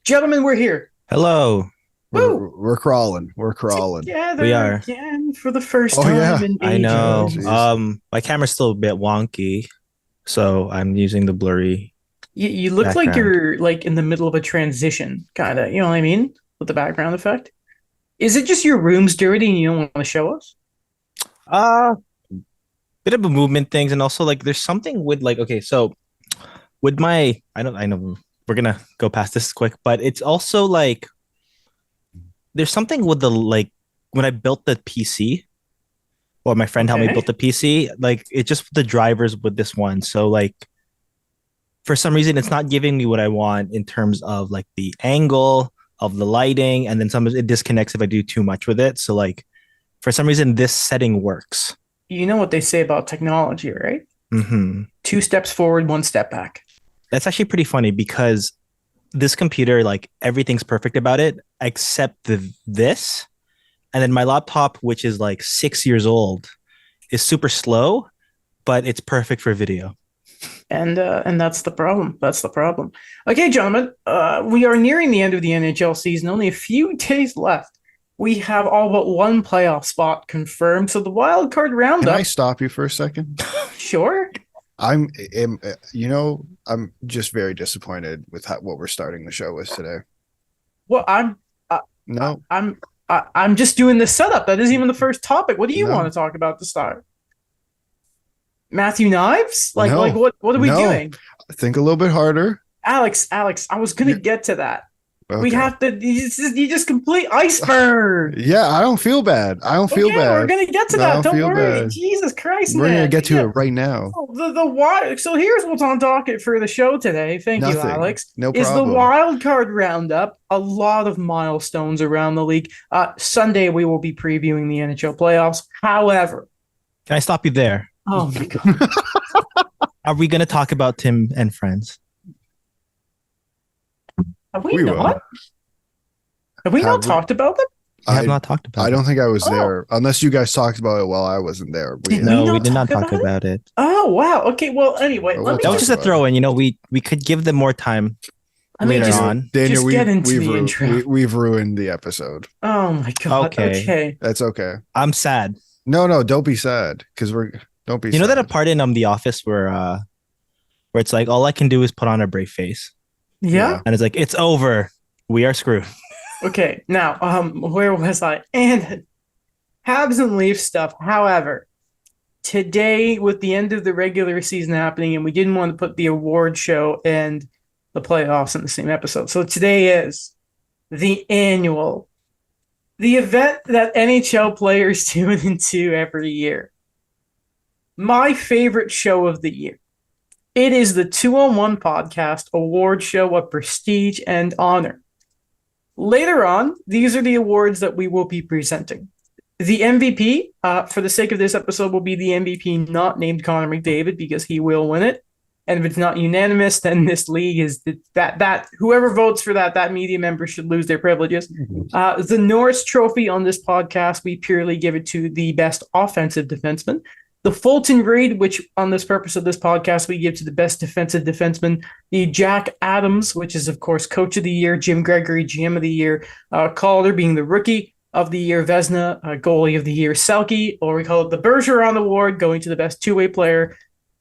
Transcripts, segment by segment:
Gentlemen, we're here. Hello. Woo! We're crawling. We're crawling. Together We are. again for the first Oh time yeah. in I Oh know. ages. jeez. My camera's still a bit wonky, so I'm using the blurry You look like background. you're like in the middle of a transition, kind of. You know what I mean? With the background effect. Is it just your room's dirty and you don't want to show us? Uh Bit of a movement things, and also like there's something with like okay, so with my I know we're gonna go past this quick, but it's also like there's something with the like when I built the PC or my friend helped me build Okay. the PC, like it just the drivers with this one. So like for some reason it's not giving me what I want in terms of like the angle of the lighting, and then sometimes it disconnects if I do too much with it. So like for some reason this setting works. You know what they say about technology, right? Hmm. Two steps forward, one step back. That's actually pretty funny because this computer, like everything's perfect about it except this, and then my laptop, which is like 6 years old, is super slow, but it's perfect for video. And that's the problem. That's the problem. Okay, gentlemen, we are nearing the end of the NHL season. Only a few days left. We have all but one playoff spot confirmed. So the wild card Can roundup, I stop you for a second? sure. I'm just very disappointed with what we're starting the show with today. Well, No, I'm just doing the setup. That isn't even the first topic. What do you No. want to talk about to start? Matthew Knives? Like No. like what are we No. doing? think a little bit harder. Alex, I was gonna Yeah. get to that. Okay. We have to you just complete iceberg. Yeah, I don't feel bad. I don't feel Okay, bad. we're gonna get to No, that. I don't Don't feel worry. bad. Jesus Christ, We're man. gonna get to Yeah. it right now. Oh, the wild. So here's what's on docket for the show today. Thank you, Nothing. Alex. No Is the problem. wild card roundup? A lot of milestones around the league. Sunday we will be previewing the NHL playoffs. However, Can I stop you there? oh my god, Are we going to talk about Tim and Friends? have we We not? will. Have we Have not we? talked about them? We have I not talked about I it. don't think I was Oh. there unless you guys talked about it while I wasn't there. Did we No, we not did not talk talk about it? about it. Oh wow. Okay. Well, anyway, Well, let we'll me That was just just a about throw in. You know, we could give them more time let me later just on. Daniel, just get into the intro. we've ruined the episode. Oh my god. Okay. Okay. That's okay. I'm sad. No, don't be sad because don't be You know sad. that a part in The Office where it's like all I can do is put on a brave face, Yeah. and it's like it's over. We are screwed. Okay. Now, where was I? And Habs and Leafs stuff. However, today, with the end of the regular season happening, and we didn't want to put the award show and the playoffs in the same episode. So today is the event that NHL players tune into every year. My favorite show of the year. It is the 2-on-1 podcast award show of prestige and honor. Later on, these are the awards that we will be presenting. The MVP, for the sake of this episode, will be the MVP not named Connor McDavid because he will win it. And if it's not unanimous, then this league is that whoever votes for that media member should lose their privileges. The Norris Trophy on this podcast, we purely give it to the best offensive defenseman. The Fulton Reed, which on this purpose of this podcast, we give to the best defensive defenseman. The Jack Adams, which is, of course, Coach of the Year. Jim Gregory, GM of the Year. Calder being the Rookie of the Year. Vezina, Goalie of the Year. Selke, or we call it the Bergeron Award, going to the best two-way player.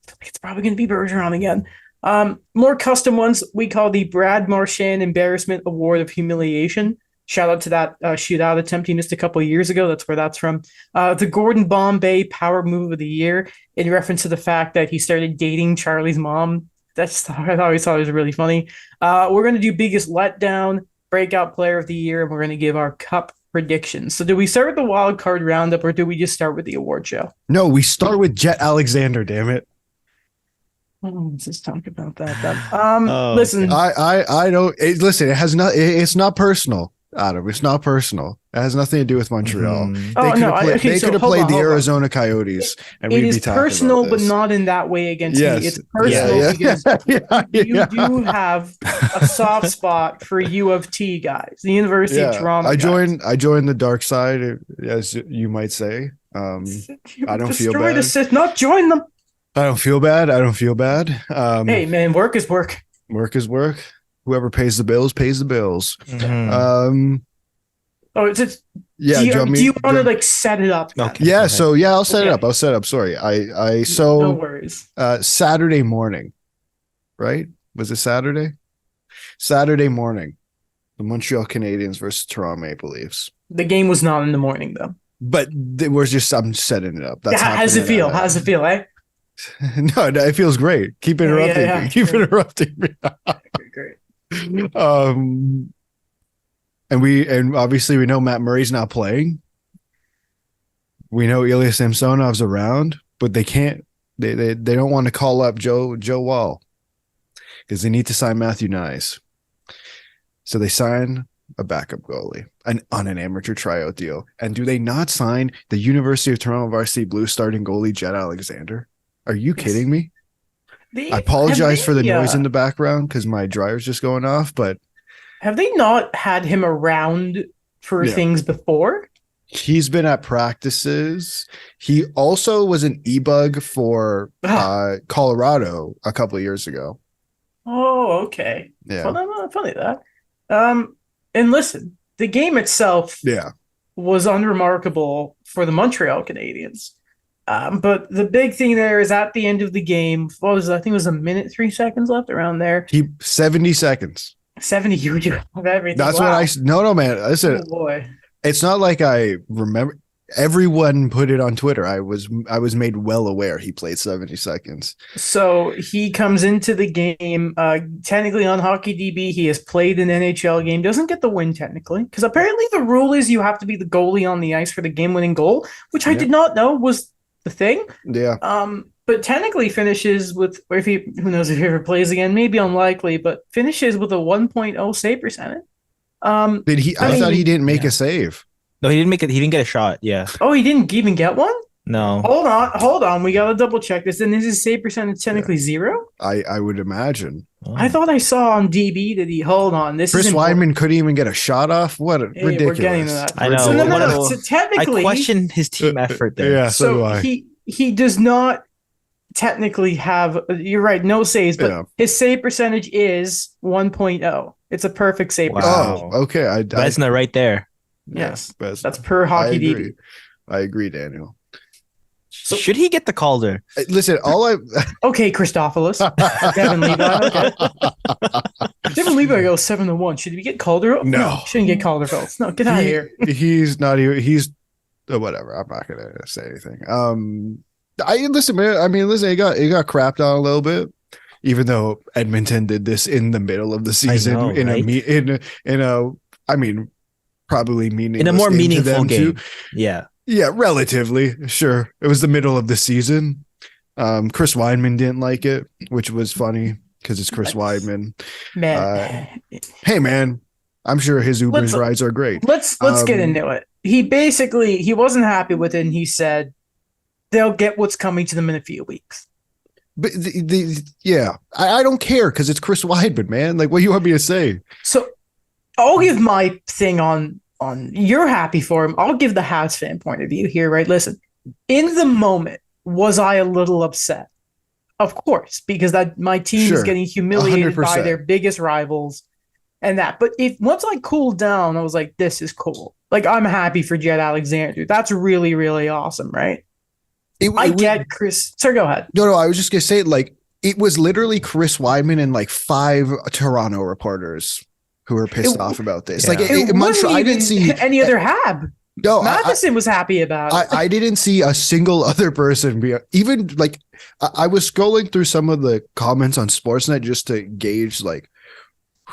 I think it's probably going to be Bergeron again. More custom ones, we call the Brad Marchand Embarrassment Award of Humiliation. Shout out to that shootout attempt he missed a couple of years ago. That's where that's from. The Gordon Bombay Power Move of the Year, in reference to the fact that he started dating Charlie's mom. I always thought it was really funny. We're going to do Biggest Letdown, Breakout Player of the Year, and we're going to give our cup predictions. So do we start with the wild card roundup, or do we just start with the award show? No, we start with Jet Alexander. Damn it! Let's just talk about that. Listen. I don't listen. It has not. It's not personal, Adam. It's not personal. It has nothing to do with Montreal. Mhm. They could have played the Arizona Coyotes, and it we'd is be talking personal, about but this. not in that way against Yes. me. It's personal because you do have a soft spot for U of T guys, the University of Toronto. I joined the dark side, as you might say. I don't feel bad. Not join them. I don't feel bad. Hey man, work is work. Work is work. Whoever pays the bills pays the bills. Mhm. Oh, it's Yeah. do you want to like set it up? Then? Okay. Yeah. Okay. So yeah, I'll set it Okay. up. I'll set it up. Sorry. No So worries. Saturday morning, right? Was it Saturday? Saturday morning, the Montreal Canadiens versus Toronto Maple Leafs. The game was not in the morning though. But it was just I'm setting it up. That's How does it happening feel? at How does it feel, eh? No, it feels great. Keep interrupting yeah. me. Keep interrupting me. Great. And obviously we know Matt Murray's not playing. We know Ilya Samsonov's around, but they can't. They don't want to call up Joe Wall because they need to sign Matthew Nyes. So they sign a backup goalie on an amateur tryout deal. And do they not sign the University of Toronto Varsity Blues starting goalie Jed Alexander? Are you kidding me? I apologize for the noise in the background because my dryer's just going off, but have they not had him around for things before? He's been at practices. He also was an e-bug for Colorado a couple of years ago. Oh, okay. Yeah. Funny that. And listen, the game itself was unremarkable for the Montreal Canadiens. But the big thing there is at the end of the game, I think it was a minute, 3 seconds left around there. 70 seconds. 70, you have everything. That's what I, no, man. Listen, oh boy. It's not like I remember. Everyone put it on Twitter. I was made well aware he played 70 seconds. So he comes into the game, technically on HockeyDB. He has played an NHL game, doesn't get the win technically, because apparently the rule is you have to be the goalie on the ice for the game-winning goal, which I did not know was the thing. Yeah. But technically finishes with, or if he, who knows if he ever plays again, maybe unlikely, but finishes with a 1.0 save percentage. Did he? I thought he didn't make a save. No, he didn't make it. He didn't get a shot. Yeah. Oh, he didn't even get one? No. Hold on. We gotta double check this. And is his save percentage technically zero? I would imagine. Oh. I thought I saw on DB that he. Hold on. This Chris is Weidman couldn't even get a shot off. What a ridiculous! We're getting to that. I know. So, no. So technically, I question his team effort there. Yeah. So do I. He does not technically have. You're right. No saves, but his save percentage is 1.0. It's a perfect save percentage. Oh, okay. Vesna right there. Yes, Vesna. That's per HockeyDB. I agree, Daniel. So, should he get the Calder? Listen, okay, Christophilus. Devin Levi. Okay. Devin Levi goes 7-1. Should we get Calder? No. Shouldn't get Calder. No, get out of here. He's not even. He's whatever. I'm not gonna say anything. Listen, man. I mean, listen. He got crapped on a little bit, even though Edmonton did this in the middle of the season probably meaningless in a more meaningful game. Too. Yeah, relatively. Sure, it was the middle of the season. Chris Weidman didn't like it, which was funny because it's Chris Weidman. Man, hey, man. I'm sure his Uber's rides are great. Let's get into it. He wasn't happy with it, and he said they'll get what's coming to them in a few weeks. But I don't care because it's Chris Weidman, man. Like, what do you want me to say? So I'll give my thing on you're happy for him. I'll give the Habs fan point of view here, right? Listen, in the moment, was I a little upset? Of course, because that my team is getting humiliated 100%. By their biggest rivals and that. But once I cooled down, I was like, this is cool. Like, I'm happy for Jed Alexander. That's really, really awesome, right? I get Chris. Sir, go ahead. No, I was just gonna say, like, it was literally Chris Weidman and like 5 Toronto reporters who were pissed off about this. Yeah. Like, I didn't see any other Hab. No, Matheson was happy about it. I didn't see a single other person be even like. I was scrolling through some of the comments on Sportsnet just to gauge like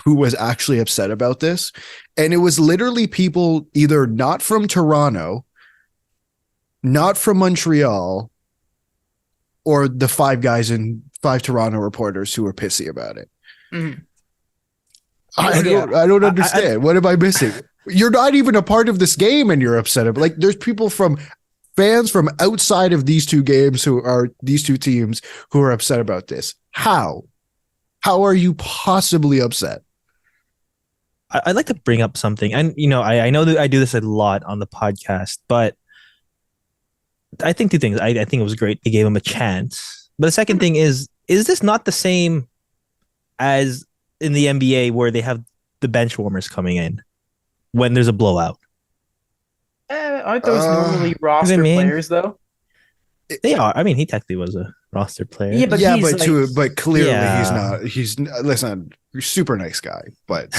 who was actually upset about this, and it was literally people either not from Toronto, not from Montreal, or the 5 Toronto reporters who were pissy about it. Mm-hmm. I don't understand. What am I missing? You're not even a part of this game and you're upset about. Like, there's people fans from outside of these two games these two teams who are upset about this. How are you possibly upset? I'd like to bring up something, and I know that I do this a lot on the podcast, but I think 2 things. I think it was great they gave him a chance, but the second thing is this not the same as in the NBA where they have the bench warmers coming in when there's a blowout. Aren't those normally You know roster what I mean? players though? They are. I mean, he technically was a roster player. Yeah, but yeah, he's but clearly he's Yeah. not. Listen, super nice guy, but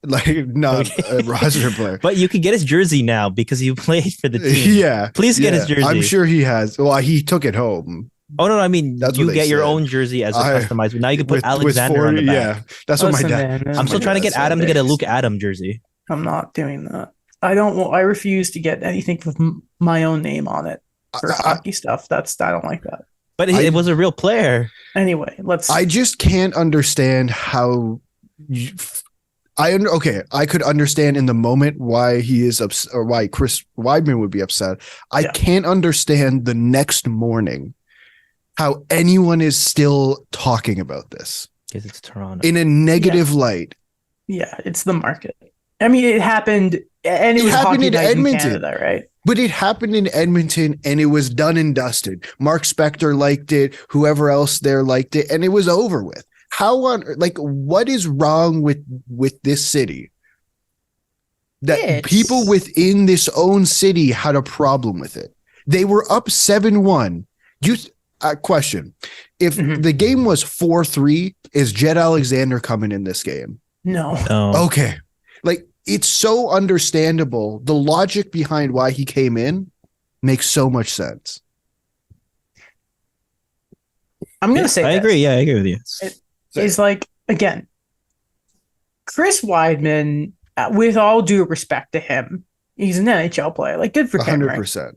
like not Okay. a roster player. But you can get his jersey now because he played for the team. Yeah, Please get his jersey. I'm sure he has. Well, he took it home. Oh no, I mean That's you what they get your said. own jersey as a customized. Now you can put With Alexander on the back. Yeah, that's what my Listen, dad. man, I'm my still trying to dad get said. Adam to get a Luke Adam jersey. I'm not doing that. I don't. I refuse to get anything with my own name on it for hockey stuff. I don't like that. But it was a real player. Anyway, let's. I just can't understand how. I could understand in the moment why he is upset or why Chris Weidman would be upset. I can't understand the next morning how anyone is still talking about this Because it's Toronto. in a negative light. Yeah, it's the market. I mean, it happened, and it was happened Hockey in Night Edmonton. in Canada, right? But it happened in Edmonton and it was done and dusted. Mark Spector liked it. Whoever else there liked it. And it was over with. What is wrong with this city? That people within this own city had a problem with it. They were up 7-1. Question. If the game was 4-3, is Jed Alexander coming in this game? No. Okay. It's so understandable. The logic behind why he came in makes so much sense. I'm going to say I agree. Yeah, I agree with you. It's like, again, Chris Weidman, with all due respect to him, he's an NHL player. Like, good for him, 100%. right?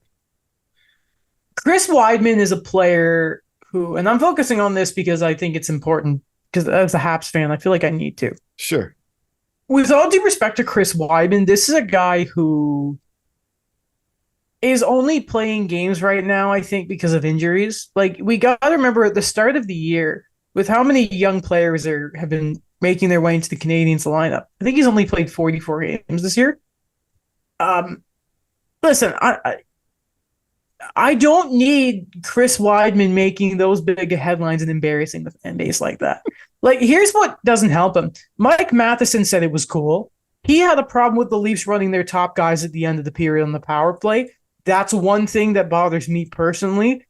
Chris Weidman is a player who, and I'm focusing on this because I think it's important, because as a Habs fan, I feel like I need to. Sure. With all due respect to Chris Weidman, this is a guy who is only playing games right now, I think, because of injuries. Like, we got to remember at the start of the year, with how many young players have been making their way into the Canadiens lineup, I think he's only played 44 games this year. Listen, I don't need Chris Weidman making those big headlines and embarrassing the fan base like that. Like, here's what doesn't help him. Mike Matheson said it was cool. He had a problem with the Leafs running their top guys at the end of the period on the power play. That's one thing that bothers me personally.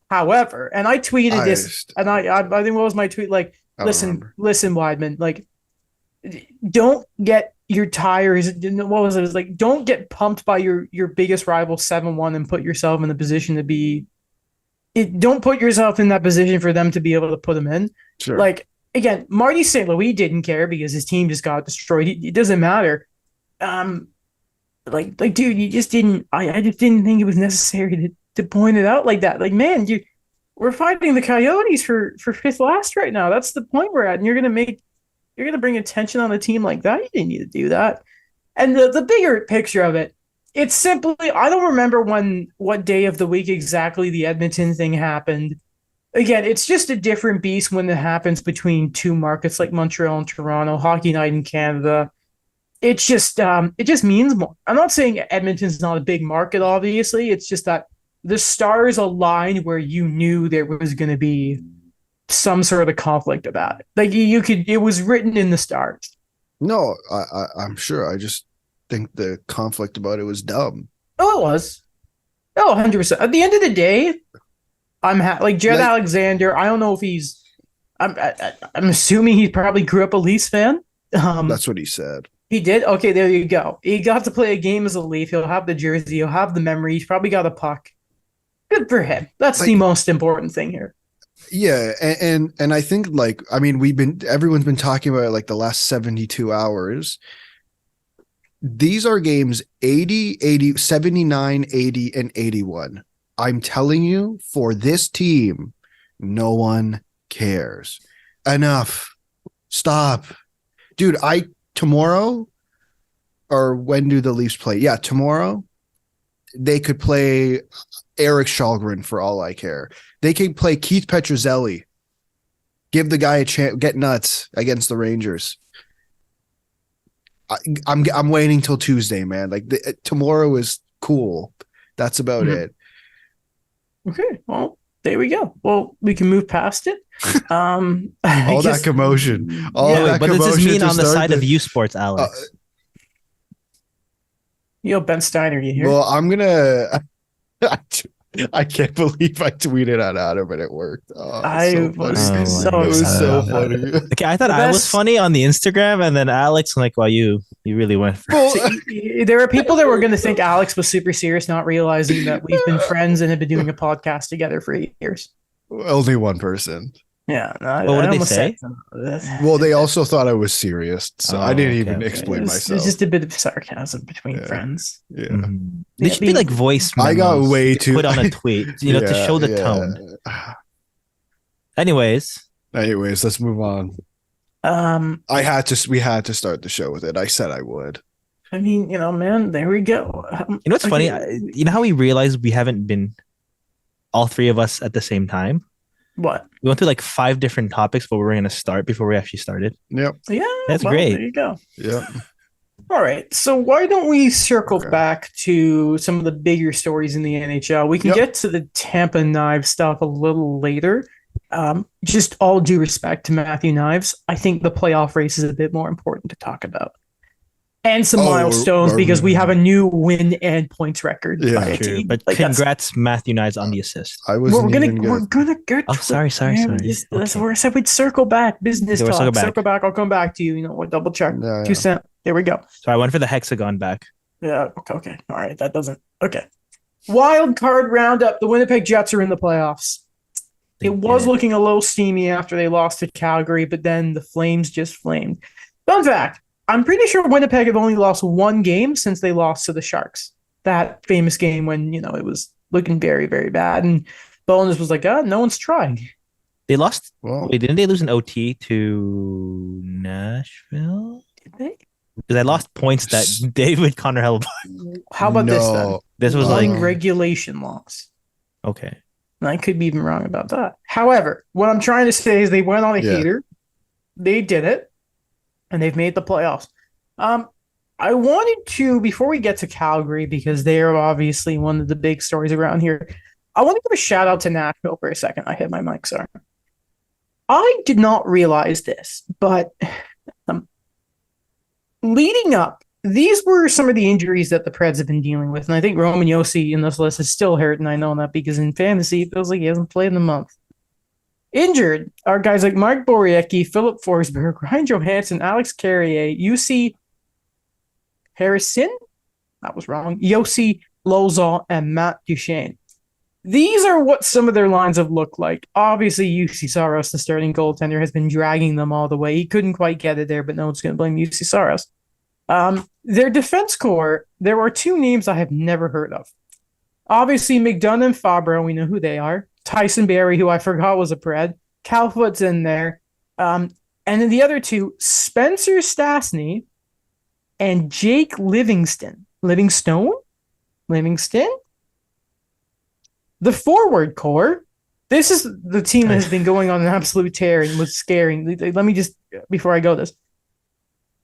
However, and I tweeted this, and I think what was my tweet? Like, listen, Weidman, like, don't get your tires. What was it? It was like, don't get pumped by your biggest rival 7-1 and put yourself in the position to be. Don't put yourself in that position for them to be able to put them in. Sure. Like, again, Marty St. Louis didn't care because his team just got destroyed. It doesn't matter. Dude, you just didn't. I just didn't think it was necessary to point it out like that. Like, man, we're fighting the Coyotes for fifth last right now. That's the point we're at, and you're gonna bring attention on a team like that. You didn't need to do that. And the bigger picture of it, it's simply, I don't remember what day of the week exactly the Edmonton thing happened. Again, it's just a different beast when it happens between two markets like Montreal and Toronto, Hockey Night in Canada. It just means more. I'm not saying Edmonton's not a big market, obviously. It's just that the stars aligned where you knew there was going to be some sort of conflict about it. Like, it was written in the stars. No, I'm sure. I just think the conflict about it was dumb. Oh, it was. Oh, 100%. At the end of the day, like Jed Alexander. I don't know if he's. I'm assuming he probably grew up a Leafs fan. That's what he said. He did? Okay, there you go. He got to play a game as a Leaf. He'll have the jersey. He'll have the memory. He's probably got a puck. Good for him. That's the most important thing here. Yeah, and I think, like, I mean, everyone's been talking about it like the last 72 hours. These are games 80, 79, 80, and 81. I'm telling you, for this team, no one cares. Enough. Stop. Dude, tomorrow, or when do the Leafs play? Yeah, tomorrow, they could play Eric Shalgren for all I care. They could play Keith Petruzzelli. Give the guy a chance. Get nuts against the Rangers. I'm waiting till Tuesday, man. Like, tomorrow is cool. That's about it. Okay, well, there we go. Well, we can move past it. All that commotion. All Wait, that what does this commotion mean to on the start side of U Sports, Alex? Yo, Ben Steiner, you here? Well, I'm gonna. I can't believe I tweeted at Adam and it worked. Oh, I so was funny. so It was so excited. funny. Okay, I thought The I was best- funny on the Instagram, and then Alex, like, well, you really went for Well, There are people that were going to think Alex was super serious, not realizing that we've been friends and have been doing a podcast together for 8 years. only one person. Yeah, no, Well, what I did they almost say? said- Well, they also thought I was serious, so I Oh, didn't okay, even okay. explain It's myself. just a bit of sarcasm between Yeah. friends. Yeah. Mhm. Yeah, They should be like voice I got memos way you too- put on a tweet, you know, to Yeah, show the yeah. tone. Anyways, Anyways, let's move on. We had to start the show with it. I said I would. I mean, man, there we go. you know what's funny? Okay. You know how we realized we haven't been all three of us at the same time? What? We went through like 5 different topics, but we were going to start before we actually started. Yep. Yeah, That's well, great. There you go. Yep. All right. So why don't we circle Okay. back to some of the bigger stories in the NHL? We can Yep. get to the Tampa Knives stuff a little later. Just all due respect to Matthew Knives, I think the playoff race is a bit more important to talk about. And some milestones because we have a new win and points record. Yeah, by a True. team. But Like, that's- congrats, Matthew Knights, on the assist. I was we're gonna get. Oh, sorry. That's Okay. where I said we'd circle back. Business Okay, we'll talk. circle back. Circle back. I'll come back to you. What? Double check. Yeah, 2 cent. There we go. So I went for the hexagon back. Yeah. Okay. All right. That doesn't. Okay. Wild card roundup. The Winnipeg Jets are in the playoffs. They It was did it. looking a little steamy after they lost to Calgary, but then the Flames just flamed. Fun fact: I'm pretty sure Winnipeg have only lost 1 game since they lost to the Sharks. That famous game when it was looking very, very bad, and Bowness was like, no one's trying." They lost. Well, Wait, didn't they lose an OT to Nashville? Did they? Because I lost points that David Connor held. How about this then? no. This was One like regulation loss. okay. And I could be even wrong about that. However, what I'm trying to say is they went on a Yeah. heater. They did it, and they've made the playoffs. I wanted to, before we get to Calgary, because they are obviously one of the big stories around here, I want to give a shout out to Nashville for a second. I hit my mic, sorry. I did not realize this, but leading up, these were some of the injuries that the Preds have been dealing with. And I think Roman Yossi in this list is still hurt. And I know that because in fantasy, it feels like he hasn't played in a month. Injured are guys like Mark Boriecki, Philip Forsberg, Ryan Johansson, Alex Carrier, UC Harrison, that was wrong, Yossi Lozon, and Matt Duchene. These are what some of their lines have looked like. Obviously, UC Saros, the starting goaltender, has been dragging them all the way. He couldn't quite get it there, but no one's going to blame UC Saros. Their defense core, there are 2 names I have never heard of. Obviously, McDonough and Fabro, we know who they are. Tyson Barrie, who I forgot was a Pred. Calfoot's in there. And then the other 2, Spencer Stastny and Jake Livingston. Livingston? The forward core. This is the team that has been going on an absolute tear and was scaring. Let me just, before I go this.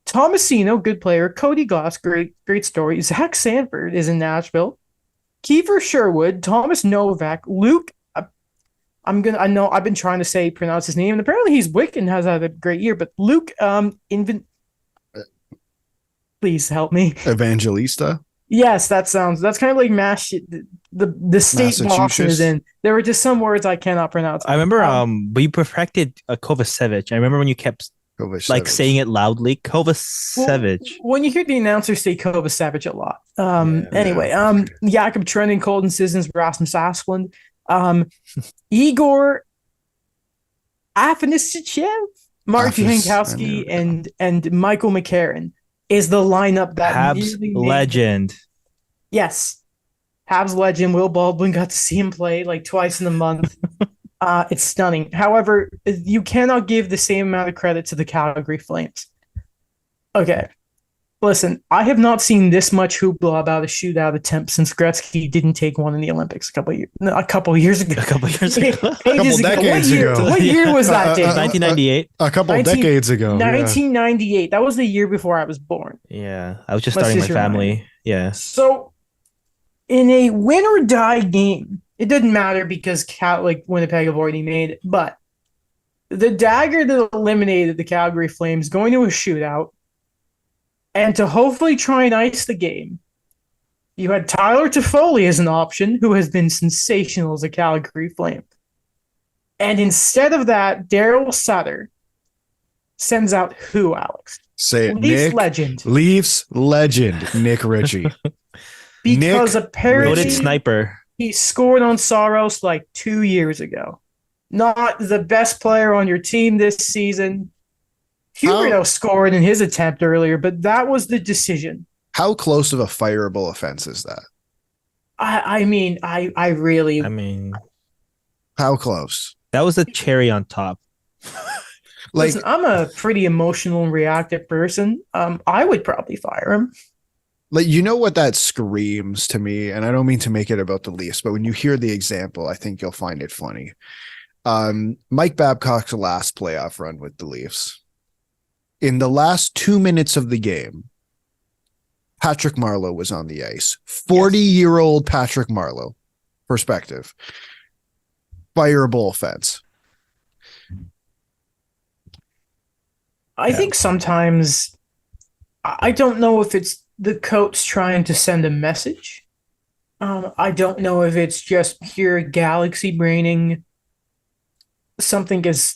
Tomasino, good player. Cody Glass, great story. Zach Sanford is in Nashville. Kiefer Sherwood, Thomas Novak, Luke. I know I've been trying to pronounce his name, and apparently he's Wick and has had a great year. But Luke, please help me. Evangelista. Yes, that's kind of like the state Boston is in. There were just some words I cannot pronounce. I remember but you perfected Kovacevic. I remember when you kept Kovacevic. saying it loudly. Kovacevic. When you hear the announcer say Kovacevic a lot. Anyway, yeah. Jakob Trenin, Colton Sissons, Rasmus Asplund, Igor Afanasyev, Mark Jankowski, and Michael McCarron is the lineup that Habs legend. Yes. Habs legend. Will Baldwin got to see him play like twice in a month. It's stunning. However, you cannot give the same amount of credit to the Calgary Flames. Okay. Listen, I have not seen this much hoopla about a shootout attempt since Gretzky didn't take one in the Olympics a couple years ago. A couple decades ago. What year was that, Dave? 1998. A couple decades ago. 1998. That was the year before I was born. Yeah, I was just Let's starting just my family. Yeah. So, in a win or die game, it didn't matter because Winnipeg have already made it. But The dagger that eliminated the Calgary Flames going to a shootout, and to hopefully try and ice the game, you had Tyler Toffoli as an option, who has been sensational as a Calgary Flame. And instead of that, Daryl Sutter sends out who, Alex? Say it, Leafs Nick. legend. Leafs legend, Nick Ritchie. Because Nick apparently Noted sniper. he scored on Saros like 2 years ago. Not the best player on your team this season. Huberdeau scored in his attempt earlier, but that was the decision. How close of a fireable offense is that? I mean, I really. I mean, How close? that was the cherry on top. Like, Listen, I'm a pretty emotional and reactive person. I would probably fire him. you know what that screams to me, and I don't mean to make it about the Leafs, but when you hear the example, I think you'll find it funny. Mike Babcock's last playoff run with the Leafs. In the last 2 minutes of the game, Patrick Marleau was on the ice. 40-year-old Patrick Marleau. Perspective. Fireable offense. I think sometimes I don't know if it's the coach trying to send a message. I don't know if it's just pure galaxy braining. Something is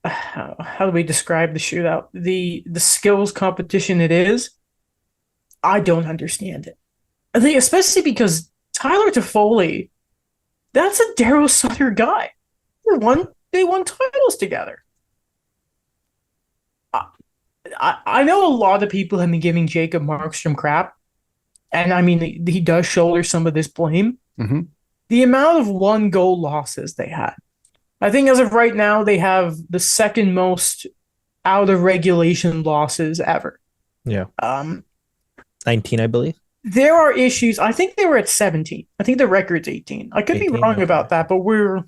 how do we describe the shootout? The skills competition it is. I don't understand it. I think especially because Tyler Toffoli, that's a Daryl Sutter guy. They won titles together. I know a lot of people have been giving Jacob Markstrom crap, and I mean he does shoulder some of this blame. Mm-hmm. The amount of 1-goal losses they had, I think as of right now they have the second most out of regulation losses ever. Yeah. 19, I believe. There are issues. I think they were at 17. I think the record's 18. I could be 18, wrong okay. about that, but we're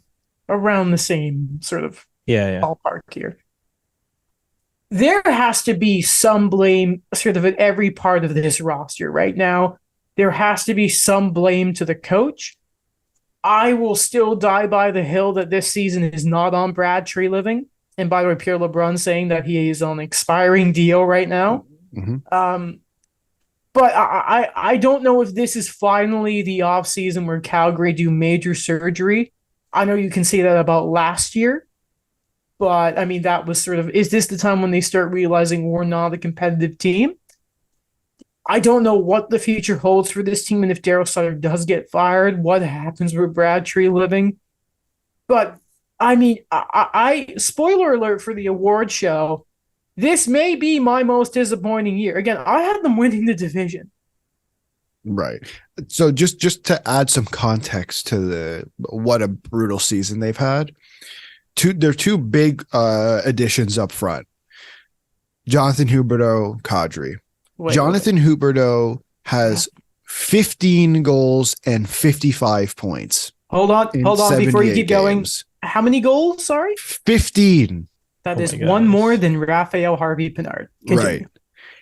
around the same sort of Yeah. ballpark here. There has to be some blame sort of at every part of this roster right now. There has to be some blame to the coach. I will still die by the hill that this season is not on Brad Treliving. And by the way, Pierre LeBrun saying that he is on an expiring deal right now. Mm-hmm. But I don't know if this is finally the offseason where Calgary do major surgery. I know you can say that about last year. But, I mean, that was sort of, is this the time when they start realizing we're not a competitive team? I don't know what the future holds for this team, and if Daryl Sutter does get fired, what happens with Brad Treliving. But, I mean, I spoiler alert for the award show, this may be my most disappointing year. Again, I had them winning the division. Right. So just to add some context to what a brutal season they've had. There are two big additions up front. Jonathan Huberdeau, Kadri. Jonathan Huberdeau has 15 goals and 55 points. Hold on before you keep going. How many goals? Sorry? 15. That is one more than Raphael Harvey-Pinard. Right.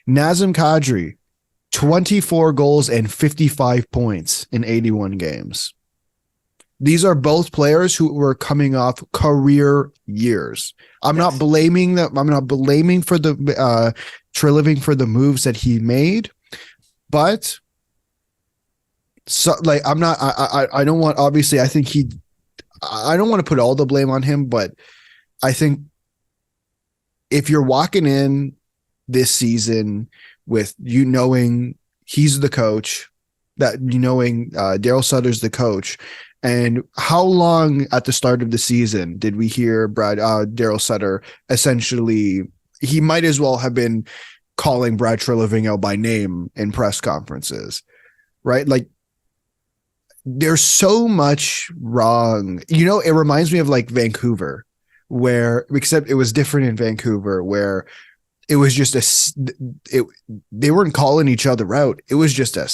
Nazem Kadri, 24 goals and 55 points in 81 games. These are both players who were coming off career years. I'm not blaming them. I'm not blaming for the Treliving for the moves that he made, but so like I'm not. I don't want. Obviously, I think I don't want to put all the blame on him, but I think if you're walking in this season with you knowing he's the coach, that you knowing Daryl Sutter's the coach. And how long at the start of the season did we hear Daryl Sutter essentially, he might as well have been calling Brad Treliving out by name in press conferences, right? Like there's so much wrong. You know, it reminds me of like Vancouver, where, except it was different in Vancouver, where it was just they weren't calling each other out. It was just a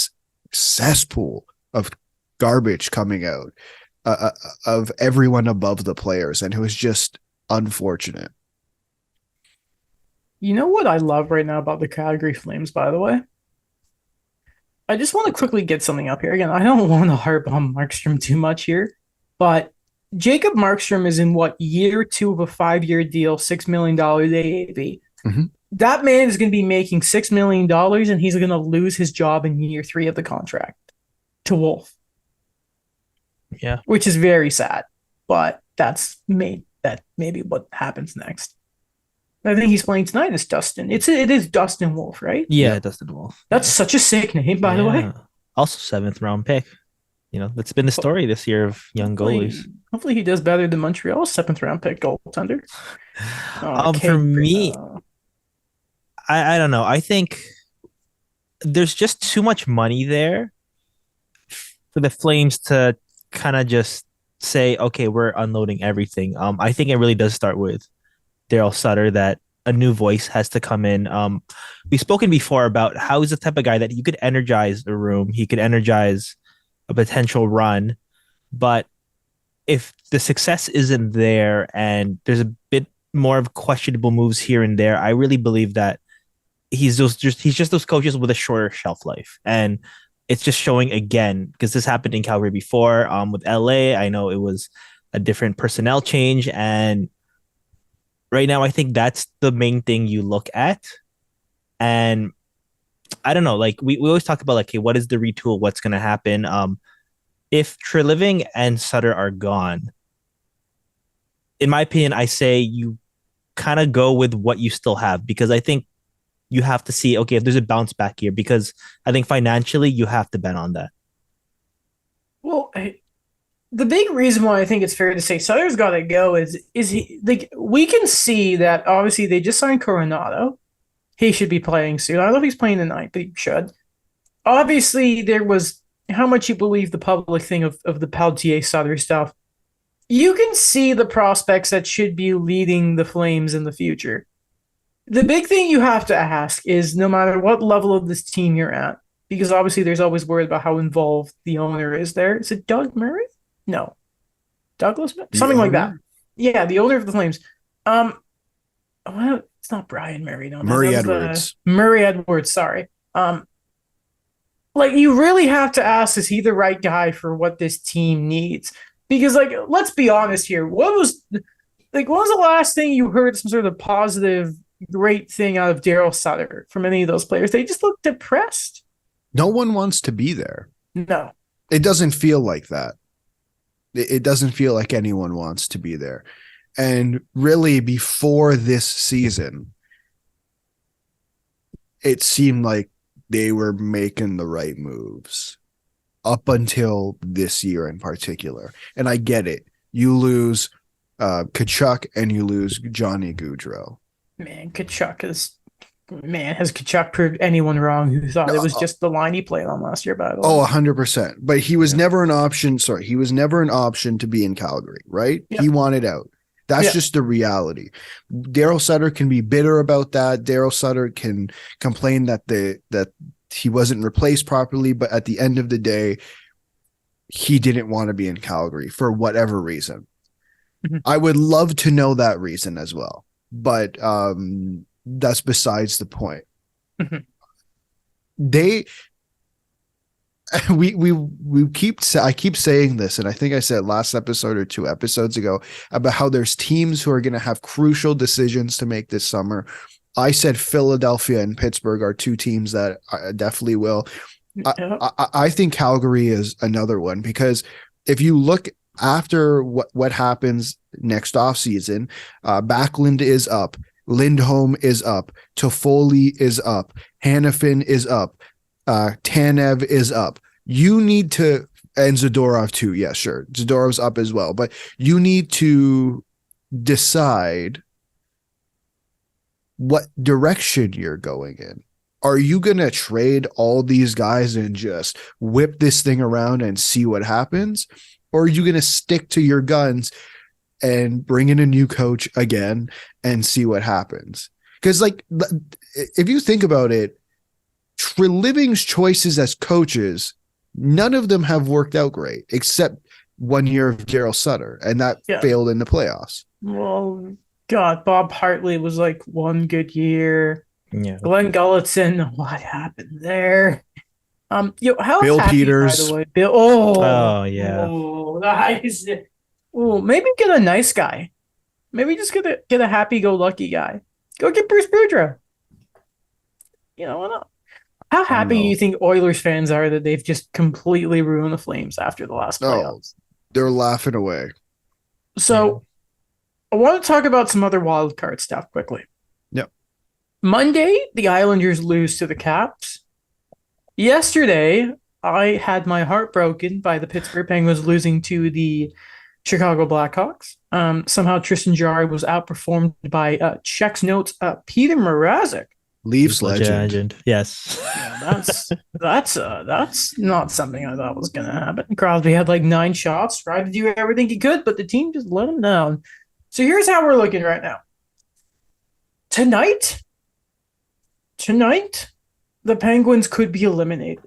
cesspool of garbage coming out of everyone above the players, and it was just unfortunate. You know what I love right now about the Calgary Flames, by the way? I just want to quickly get something up here. Again, I don't want to harp on Markstrom too much here, but Jacob Markstrom is in what, year 2 of a 5-year deal, $6 million AAV. Mhm. That man is going to be making $6 million and he's going to lose his job in year 3 of the contract to Wolf, Yeah. which is very sad. But that's maybe what happens next. I think he's playing tonight is Dustin. It is Dustin Wolf, right? Yeah, Yeah. Dustin Wolf. That's Yeah. such a sick name, by the way. Yeah. Also 7th round pick. That's been the story this year of young goalies. Hopefully he does better than Montreal's 7th round pick goaltender. For Okay. me, I don't know. I think there's just too much money there for the Flames to kind of just say, okay, we're unloading everything. I think it really does start with Daryl Sutter that a new voice has to come in. We've spoken before about how he's the type of guy that you could energize a room, he could energize a potential run, but if the success isn't there and there's a bit more of questionable moves here and there, I really believe that he's just those coaches with a shorter shelf life, and it's just showing again because this happened in Calgary before. With LA, I know it was a different personnel change, and right now I think that's the main thing you look at. And I don't know, like we always talk about like, hey, what is the retool? What's going to happen? If Treliving and Sutter are gone, in my opinion, I say you kind of go with what you still have because I think you have to see, okay, if there's a bounce back here, because I think financially you have to bet on that. Well, the big reason why I think it's fair to say Sutter's got to go is he like we can see that obviously they just signed Coronado. He should be playing soon. I don't know if he's playing tonight, but he should. Obviously, there was how much you believe the public thing of the Peltier Sutter stuff. You can see the prospects that should be leading the Flames in the future. The big thing you have to ask is no matter what level of this team you're at, because obviously there's always worried about how involved the owner is there. Is it Doug Murray? No. Douglas? Something like that. Yeah, the owner of the Flames. Well, it's not Brian Murray. No, Murray Edwards. Murray Edwards, sorry. Like you really have to ask, is he the right guy for what this team needs? Because like, let's be honest here. What was the last thing you heard some sort of positive, great thing out of Daryl Sutter from any of those players? They just look depressed. No one wants to be there. No. It doesn't feel like that. It doesn't feel like anyone wants to be there. And really, before this season, it seemed like they were making the right moves up until this year in particular. And I get it. You lose Kachuk and you lose Johnny Gaudreau. Man, has Kachuk proved anyone wrong who thought it was just the line he played on last year, by the way? Oh, 100%. But he was never an option. Sorry, he was never an option to be in Calgary, right? Yeah. He wanted out. That's just the reality. Daryl Sutter can be bitter about that. Daryl Sutter can complain that he wasn't replaced properly, but at the end of the day, he didn't want to be in Calgary for whatever reason. Mm-hmm. I would love to know that reason as well, but that's besides the point. Mm-hmm. I keep saying this, and I think I said last episode or 2 episodes ago about how there's teams who are going to have crucial decisions to make this summer. I said Philadelphia and Pittsburgh are 2 teams that definitely will. I think Calgary is another one, because if you look after what happens next offseason, Backlund is up, Lindholm is up, Toffoli is up, Hanifin is up, Tanev is up. You need to, and Zadorov too. Yeah, sure. Zadorov's up as well, but you need to decide what direction you're going in. Are you going to trade all these guys and just whip this thing around and see what happens? Or are you going to stick to your guns and bring in a new coach again and see what happens? Because like, if you think about it, Treliving's choices as coaches, none of them have worked out great, except 1 year of Daryl Sutter, and that failed in the playoffs. Well, God, Bob Hartley was like 1 good year. Yeah. Glenn Gulletson, what happened there? Bill Peters. By the way, Bill. Oh yeah. Oh, Well, maybe get a nice guy. Maybe just get a happy-go-lucky guy. Go get Bruce Boudreaux. You know, why not? How I happy do you know. think Oilers fans are that they've just completely ruined the Flames after the last No, playoffs? they're laughing away. Yeah. So I want to talk about some other wild card stuff quickly. Yep. Monday, the Islanders lose to the Caps. Yesterday, I had my heart broken by the Pittsburgh Penguins losing to the Chicago Blackhawks. Somehow Tristan Jarry was outperformed by Czech's notes Peter Mrazek. Leafs legend. Yes. Yeah, that's not something I thought was gonna happen. Crosby had like 9 shots, tried to do everything he could, but the team just let him down. So here's how we're looking right now. Tonight, the Penguins could be eliminated.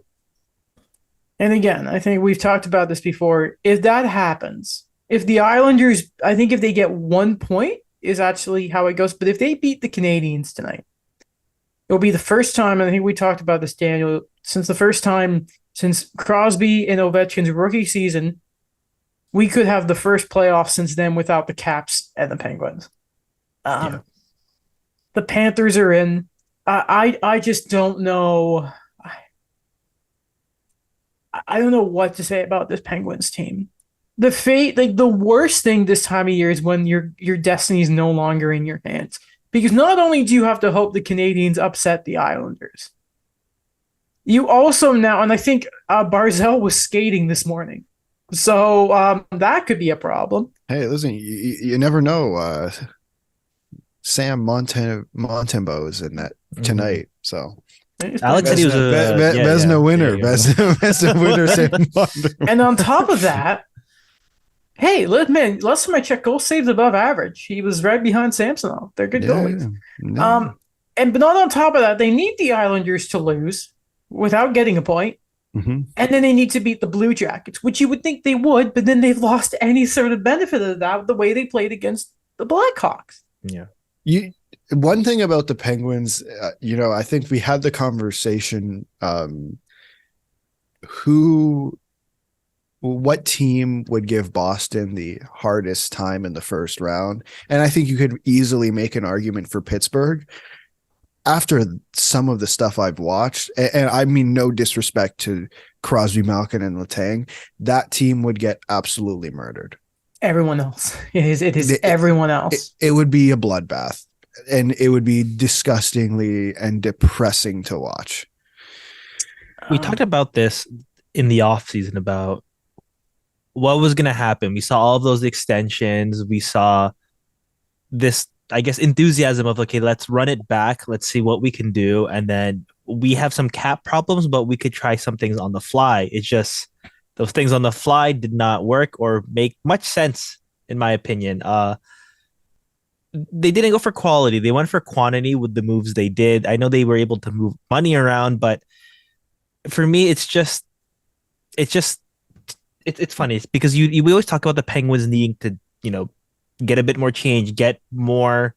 And again, I think we've talked about this before. If that happens, if the Islanders, I think if they get 1 point is actually how it goes. But if they beat the Canadiens tonight, it'll be the first time, and I think we talked about this, Daniel, since the first time since Crosby and Ovechkin's rookie season, we could have the first playoff since then without the Caps and the Penguins. Yeah. The Panthers are in. I just don't know. I don't know what to say about this Penguins team. The fate, like the worst thing this time of year is when your destiny is no longer in your hands. Because not only do you have to hope the Canadiens upset the Islanders, you also now, and I think Barzell was skating this morning, so that could be a problem. Hey, listen, you never know. Sam Montembeau is in that tonight, so Alex said he was a Vezina winner. Yeah. Vezina winner. Sam Montembeau. And on top of that, hey, last time I checked, goal saved above average. He was right behind Samsonov. They're good goalies. No. But not on top of that, they need the Islanders to lose without getting a point. Mm-hmm. And then they need to beat the Blue Jackets, which you would think they would, but then they've lost any sort of benefit of that with the way they played against the Blackhawks. Yeah. One thing about the Penguins, I think we had the conversation. What team would give Boston the hardest time in the first round? And I think you could easily make an argument for Pittsburgh. After some of the stuff I've watched, and I mean no disrespect to Crosby, Malkin, and Letang, that team would get absolutely murdered. Everyone else. It is everyone else. It would be a bloodbath, and it would be disgustingly and depressing to watch. We talked about this in the offseason about what was going to happen. We saw all of those extensions. We saw this, I guess, enthusiasm of, okay, let's run it back. Let's see what we can do. And then we have some cap problems, but we could try some things on the fly. It's just those things on the fly did not work or make much sense, in my opinion. They didn't go for quality. They went for quantity with the moves they did. I know they were able to move money around, but for me, it's funny. It's because we always talk about the Penguins needing to, get a bit more change, get more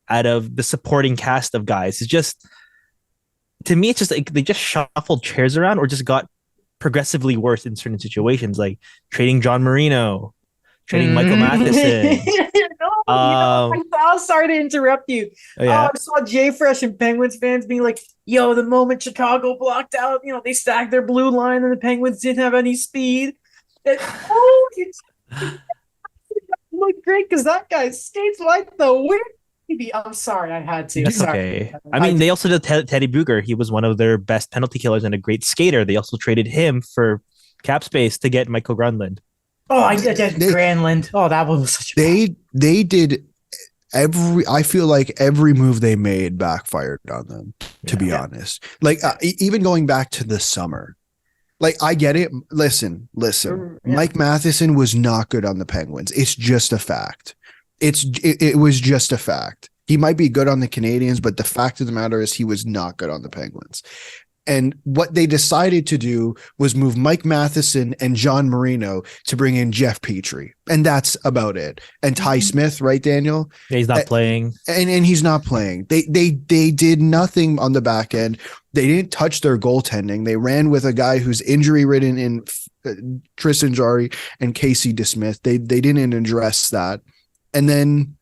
out of the supporting cast of guys. It's just, to me, it's just like they just shuffled chairs around or just got progressively worse in certain situations, like trading John Marino, trading Michael Matheson. Sorry to interrupt you. Yeah. I saw Jay Fresh and Penguins fans being like, yo, the moment Chicago blocked out, they stacked their blue line and the Penguins didn't have any speed. It looked great because that guy skates like the wind. I'm sorry, I had to. That's sorry. okay. I mean, they also did Teddy Booger. He was one of their best penalty killers and a great skater. They also traded him for cap space to get Michael Granlund. Oh, I did Granlund. Oh, that one was such a they did I feel like every move they made backfired on them, to be honest. Like even going back to the summer. Like, I get it. Listen. Yeah. Mike Matheson was not good on the Penguins. It's just a fact. It was just a fact. He might be good on the Canadiens, but the fact of the matter is he was not good on the Penguins. And what they decided to do was move Mike Matheson and John Marino to bring in Jeff Petrie. And that's about it. And Ty Smith, right, Daniel? Yeah, he's not playing. And he's not playing. They did nothing on the back end. They didn't touch their goaltending. They ran with a guy who's injury ridden in Tristan Jarry and Casey DeSmith. They didn't address that. And then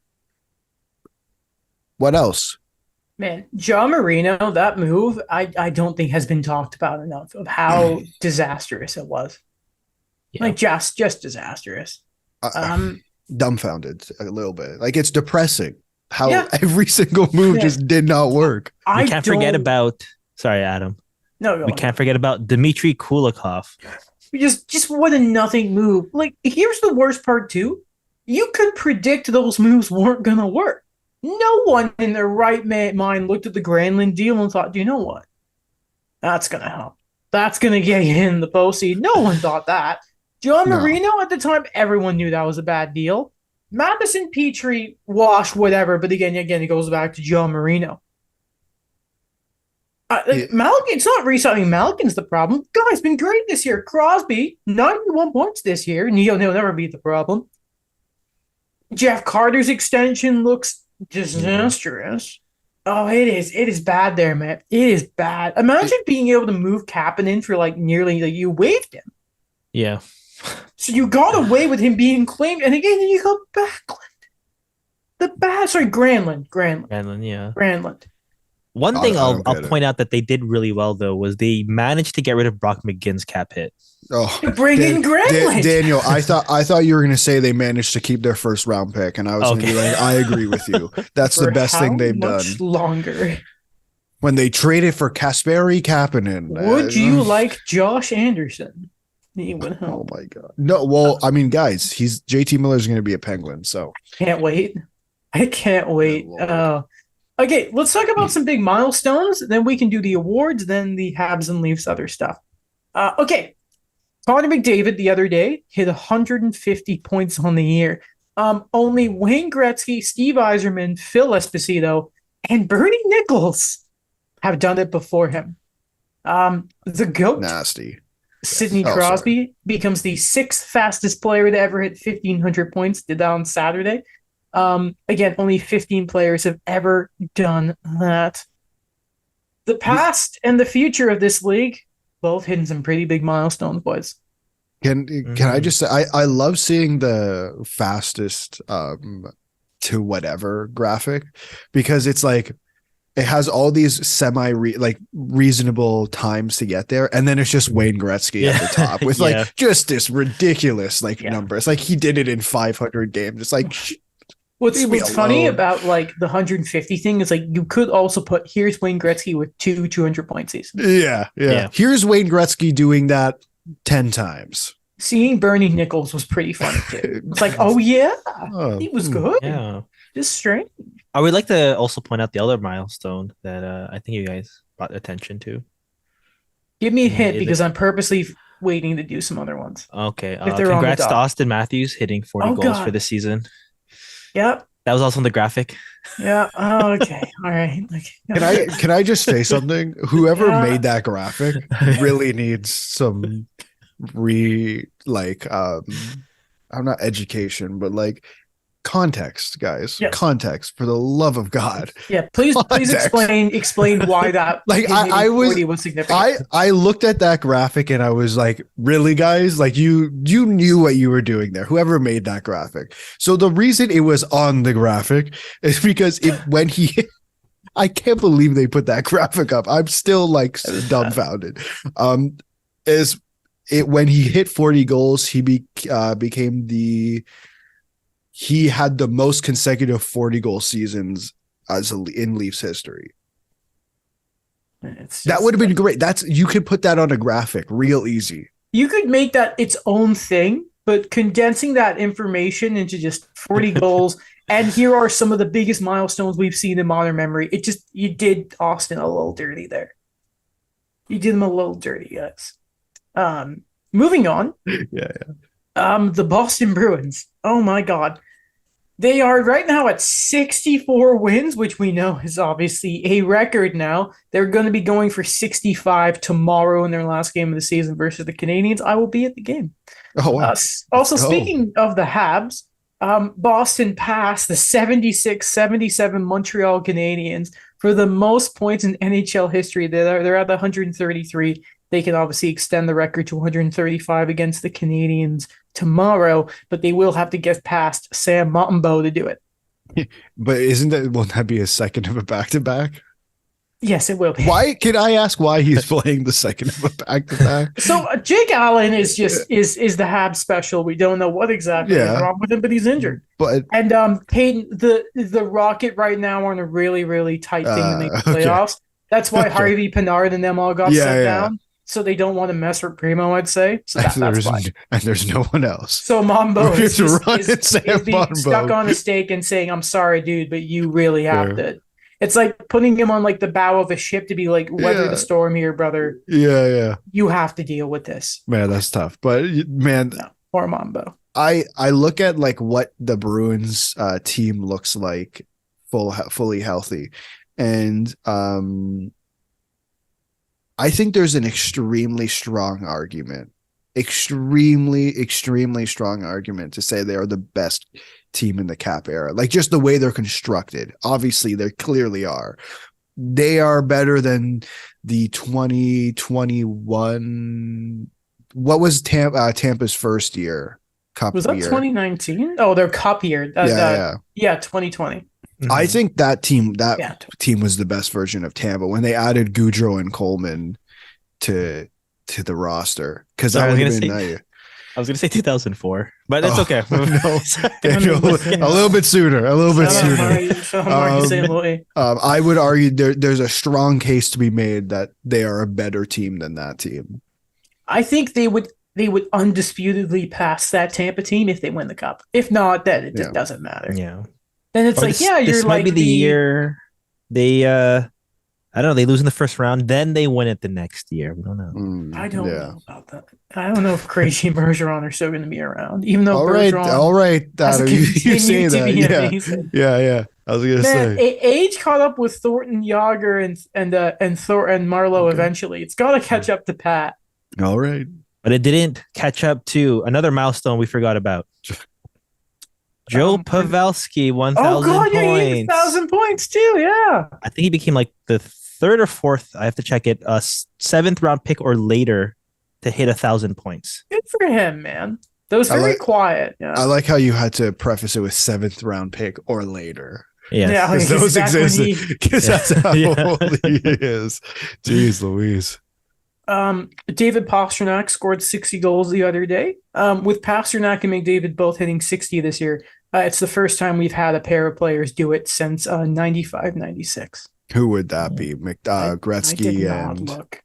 what else? Man, John Marino, that move, I don't think has been talked about enough of how disastrous it was. Yeah. Like just disastrous. Dumbfounded a little bit. Like it's depressing how every single move just did not work. We can't forget about. Sorry, Adam. No, we can't forget about Dmitry Kulikov. Just what a nothing move. Like here's the worst part too. You could predict those moves weren't gonna work. No one in their right mind looked at the Granlund deal and thought, do you know what? That's going to help. That's going to get you in the postseason. No one thought that. John Marino, at the time, everyone knew that was a bad deal. Matheson, Petrie, wash, whatever. But again, it goes back to John Marino. Malkin, it's not resigning Malkin's the problem. Guy's been great this year. Crosby, 91 points this year, and he'll never be the problem. Jeff Carter's extension looks disastrous. Oh, it is bad there, man. It is bad. Imagine being able to move Kapanen for you waived him. Yeah. So you got away with him being claimed, and again you got Granlund. Granlund, yeah. Granlund. One thing I'll point out that they did really well though was they managed to get rid of Brock McGinn's cap hit. Oh, bring in Granlund. Daniel, I thought you were going to say they managed to keep their first round pick, and I was going to be like, I agree with you. That's the best thing they've done. Longer. When they traded for Kasperi Kapanen. Would you like Josh Anderson? He would help. Oh my god. No, well, I mean, guys, JT Miller's going to be a Penguin, so can't wait. I can't wait. Okay, let's talk about some big milestones. Then we can do the awards, then the Habs and Leafs other stuff. Okay. Connor McDavid the other day hit 150 points on the year. Only Wayne Gretzky, Steve Yzerman, Phil Esposito, and Bernie Nichols have done it before him. The GOAT, nasty. Sidney Crosby, becomes the 6th fastest player to ever hit 1,500 points. Did that on Saturday. Again, only 15 players have ever done that. The past and the future of this league both hitting some pretty big milestones, boys. Can I just say I love seeing the fastest to whatever graphic, because it's like it has all these reasonable times to get there, and then it's just Wayne Gretzky at the top with just this ridiculous number. It's like he did it in 500 games. It's like what's funny about the 150 thing is you could also put here's Wayne Gretzky with 200 point seasons. Yeah. Here's Wayne Gretzky doing that 10 times. Seeing Bernie Nichols was pretty funny too. It's he was good. Yeah. Just strange. I would like to also point out the other milestone that I think you guys brought attention to. Give me a hint because I'm purposely waiting to do some other ones. Okay. Congrats to Austin Matthews hitting 40 goals for the season. Yep. That was also on the graphic. Yeah. Oh, okay. All right. Can I just say something? Whoever made that graphic really needs some I'm not education, but context, guys. Yes. Context, for the love of God. Yeah, please explain why that I was significant. I looked at that graphic and I was like, really, guys? You knew what you were doing there. Whoever made that graphic. So the reason it was on the graphic is because I can't believe they put that graphic up. I'm still dumbfounded. When he hit 40 goals, he became he had the most consecutive 40 goal seasons in Leafs history. That would have been great. You could put that on a graphic real easy. You could make that its own thing, but condensing that information into just 40 goals. And here are some of the biggest milestones we've seen in modern memory. You did Austin a little dirty there. You did him a little dirty, guys. Moving on. Yeah. The Boston Bruins. Oh my God. They are right now at 64 wins, which we know is obviously a record now. They're going to be going for 65 tomorrow in their last game of the season versus the Canadians. I will be at the game. Oh wow. Also, go. speaking of the Habs, Boston passed the 76-77 Montreal Canadiens for the most points in NHL history. They're at the 133. They can obviously extend the record to 135 against the Canadians tomorrow, but they will have to get past Sam Montembeault to do it. But won't that be a second of a back-to-back? Yes, it will be. Why? Can I ask why he's playing the second of a back-to-back? So Jake Allen is just is the Habs special. We don't know what exactly is wrong with him, but he's injured. But And Peyton, the Rocket right now are on a really, really tight thing to make the playoffs. That's why Harvey Pinard and them all got set down. So they don't want to mess with Primo, I'd say. So that's why. And there's no one else. So Mambo is being stuck on a stake and saying, I'm sorry, dude, but you really have to. It's like putting him on like the bow of a ship to be like, weather the storm here, brother. Yeah. You have to deal with this. Man, that's tough. But man, poor Mambo. I look at like what the Bruins team looks like fully healthy. And I think there's an extremely strong argument to say they are the best team in the cap era. Like just the way they're constructed. Obviously, they clearly are. They are better than the 2021. What was Tampa's first year? Cup was that year? 2019? Oh, their cup year. Yeah, 2020. Mm-hmm. I think that team was the best version of Tampa when they added Goudreau and Coleman to the roster. Because I was going to say 2004, but it's okay. No, Daniel, a little bit sooner. I would argue there's a strong case to be made that they are a better team than that team. I think they would undisputedly pass that Tampa team if they win the cup. If not, then it just doesn't matter. Yeah. Then it's this might be the year they I don't know, they lose in the first round, then they win it the next year. We don't know. I don't know about that. I don't know if Crazy and Bergeron are still going to be around, even though all right, you say that. Yeah. I was gonna say age caught up with Thornton, Yager, and Marlowe. Eventually, it's got to catch up to Pat. All right, but it didn't catch up to another milestone we forgot about. Joe Pavelski, 1,000 points. He 1,000 points too. Yeah, I think he became like the third or fourth. I have to check it. 7th round pick or later to hit 1,000 points. Good for him, man. That was very quiet. Yeah. I like how you had to preface it with 7th round pick or later. Yeah, those exist because that's how old he is. Jeez Louise. David Pastrnak scored 60 goals the other day. With Pastrnak and McDavid both hitting 60 this year, it's the first time we've had a pair of players do it since 95-96. Who would that be? Gretzky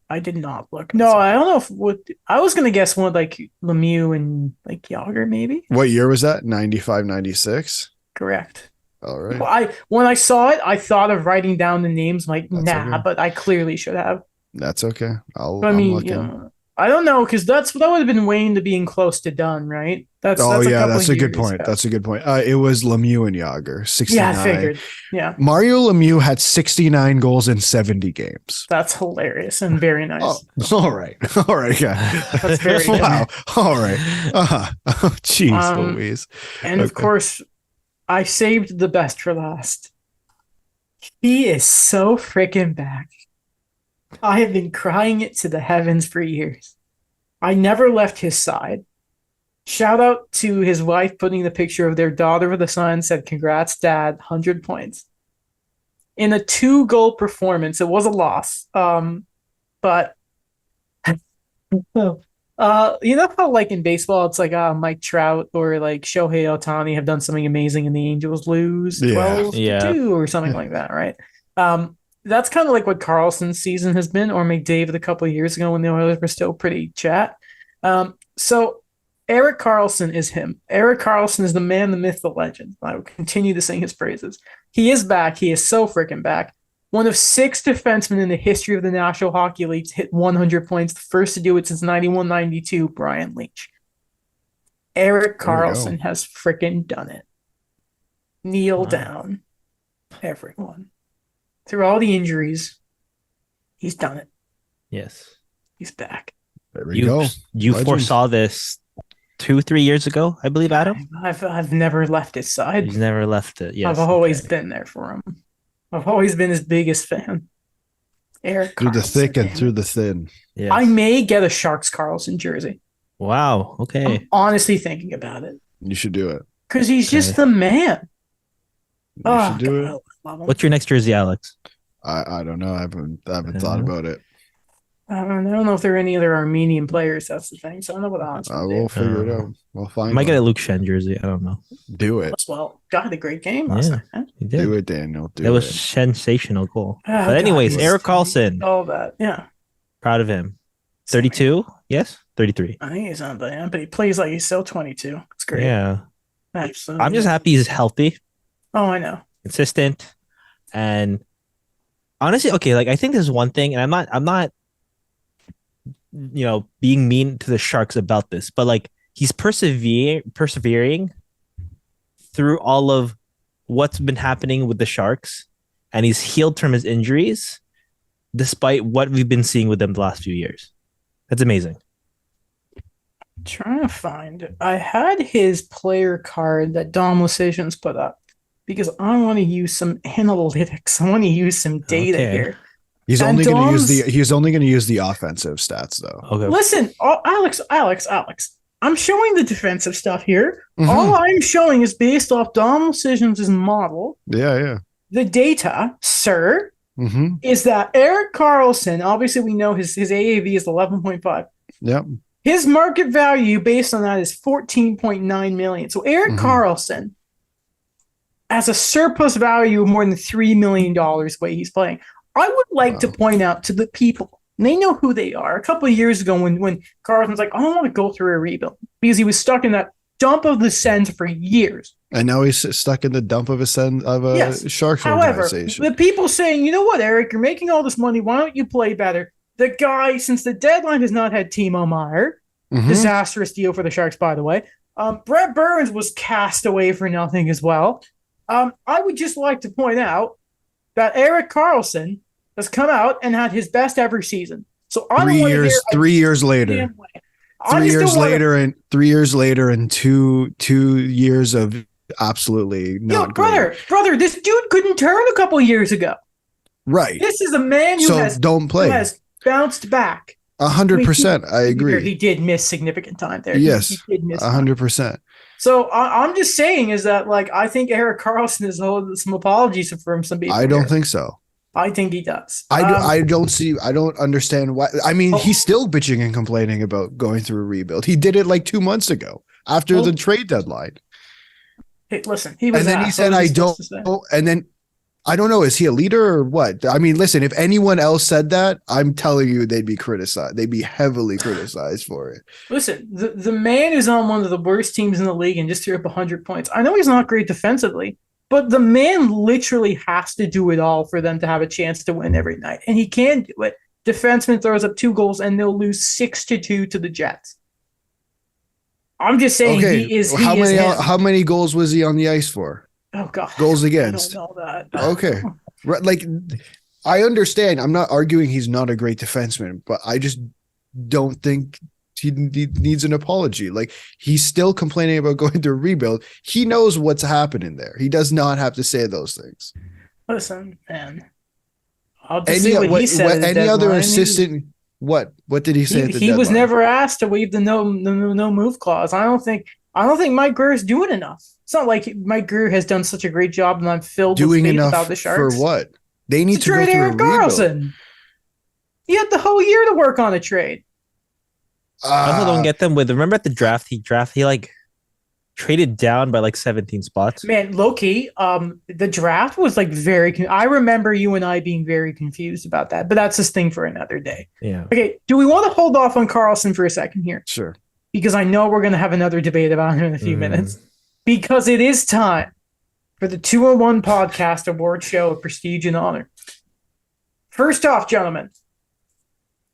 I did not look. No, I don't know I was gonna guess one like Lemieux and like Yager maybe. What year was that? 95-96? Correct. All right. Well, when I saw it, I thought of writing down the names. I'm like, okay. But I clearly should have. That's okay. I'm looking. I don't know because that would have been Wayne to being close to done, right? That's a good point. That's a good point. It was Lemieux and Yager, 69. Yeah, I figured. Yeah. Mario Lemieux had 69 goals in 70 games. That's hilarious and very nice. All right. Yeah. That's very good. Wow. All right. Jeez Louise. And of course, I saved the best for last. He is so freaking back. I have been crying it to the heavens for years. I never left his side. Shout out to his wife putting the picture of their daughter with the son, said, "Congrats, Dad, 100 points." In a 2-goal performance, it was a loss. But you know how like in baseball, it's like Mike Trout or like Shohei Ohtani have done something amazing and the Angels lose 12-2 or something like that, right? That's kind of like what Carlson's season has been, or McDavid a couple of years ago when the Oilers were still pretty chat. So Erik Karlsson is him. Erik Karlsson is the man, the myth, the legend. I will continue to sing his praises. He is back. He is so freaking back. One of 6 defensemen in the history of the National Hockey League to hit 100 points. The first to do it since 91-92, Brian Leetch. Erik Karlsson has freaking done it. Kneel Wow. down, everyone. Through all the injuries, he's done it. Yes. He's back. There we You go. you Legend. foresaw this 2-3 years ago, I believe, Adam. I've never left his side. He's never left it. Yes. I've always okay. been there for him. I've always been his biggest fan. Eric Through the Carlson, thick and man. through the thin. Yes. I may get a Sharks Carlson jersey. Wow. Okay. I'm honestly thinking about it You should do it. because he's just Okay. the man. You should do God, it. I love him. What's your next jersey, Alex? I don't know. I haven't thought about it. I don't know if there are any other Armenian players. That's the thing. So I don't know what odds. We'll figure it out. We'll I find might get a one. Luke Shen jersey. I don't know. Do it. Well, God had a great game last Yeah. night. Man. He did. Do it, Daniel. Do That was it. sensational goal. Oh, But anyways, God, Eric Carlson, all that. Yeah. proud of him. 32? Yes? 33. I think he's not bad, but he plays like he's still 22. It's great. Yeah. Absolutely. I'm just happy he's healthy, Oh, I know. consistent, and honestly, okay, like I think there's one thing, and I'm not being mean to the Sharks about this, but like he's persevering through all of what's been happening with the Sharks, and he's healed from his injuries despite what we've been seeing with them the last few years. That's amazing. Trying to find it. I had his player card that Dom Decisions put up because I want to use some analytics. I want to use some data Okay. here. He's And only going to use Dom's- he's only going to use the offensive stats though. Okay. Listen, Alex. I'm showing the defensive stuff here. Mhm. All I'm showing is based off Dom Decisions' model. Yeah. The data, sir, Mm-hmm. is that Eric Carlson, obviously we know his AAV is 11.5. Yep. His market value based on that is 14.9 million. So Eric Mhm. Carlson has a surplus value of more than $3 million the way he's playing. I would like to Wow. point out to the people, and they know who they are. A couple of years ago when Carlson's like, I don't want to go through a rebuild because he was stuck in that dump of the Sens for years. And now he's stuck in the dump of a Yes. Sharks However, organization. the people saying, you know what, Eric, you're making all this money. Why don't you play better? The guy, since the deadline, has not had Timo Meyer. Mhm. Disastrous deal for the Sharks, by the way. Brett Burns was cast away for nothing as well. I would just like to point out that Eric Carlson has come out and had his best ever season. So I don't 3 want to years. hear 3 years a later. damn way. I just don't wanna- 3 years later, and two years of absolutely not brother, this dude couldn't turn a couple years ago. right. This is a man who So has don't play. who has bounced back. 100%. I He agree. did miss significant time there. Yes, he did miss time. 100%. So I'm just saying is that like I think Eric Carlson is holding some apologies from some people. I don't here. think so. I think he does. I don't understand why. I mean, Oh. he's still bitching and complaining about going through a rebuild. He did it like 2 months ago after Oh. the trade deadline. Hey, listen, he was. And then he asked, said, what I was he don't supposed to say? know. And then I don't know. Is he a leader or what? I mean, listen, if anyone else said that, I'm telling you, they'd be criticized. They'd be heavily criticized for it. Listen, the man is on one of the worst teams in the league and just threw up 100 points. I know he's not great defensively, but the man literally has to do it all for them to have a chance to win every night, and he can do it. Defenseman throws up 2 goals and they'll lose 6-2 to the Jets. I'm just saying Okay. he is. How many goals was he on the ice for? Oh God, Goals I against. don't know that. Okay. Right, like, I understand. I'm not arguing he's not a great defenseman, but I just don't think he needs an apology. Like, he's still complaining about going to a rebuild. He knows what's happening there. He does not have to say those things. Listen, man. I'll just say what he said. at the Any other deadline. assistant? What did he say? At the He was deadline? never asked to waive the no move clause. I don't think Mike Greer's doing enough. It's not like Mike Greer has done such a great job, and I'm filled doing with faith enough about the Sharks. for what? They need to go trade through a Eric rebuild. Carlson. He had the whole year to work on a trade. I also don't get them with. Remember at the draft, he like traded down by like 17 spots. Man, low-key, the draft was like very. I remember you and I being very confused about that, but that's this thing for another day. Yeah. Okay, do we want to hold off on Carlson for a second here? Sure. Because I know we're going to have another debate about him in a few minutes. Because it is time for the 201 Podcast Award Show of Prestige and Honor. First off, gentlemen,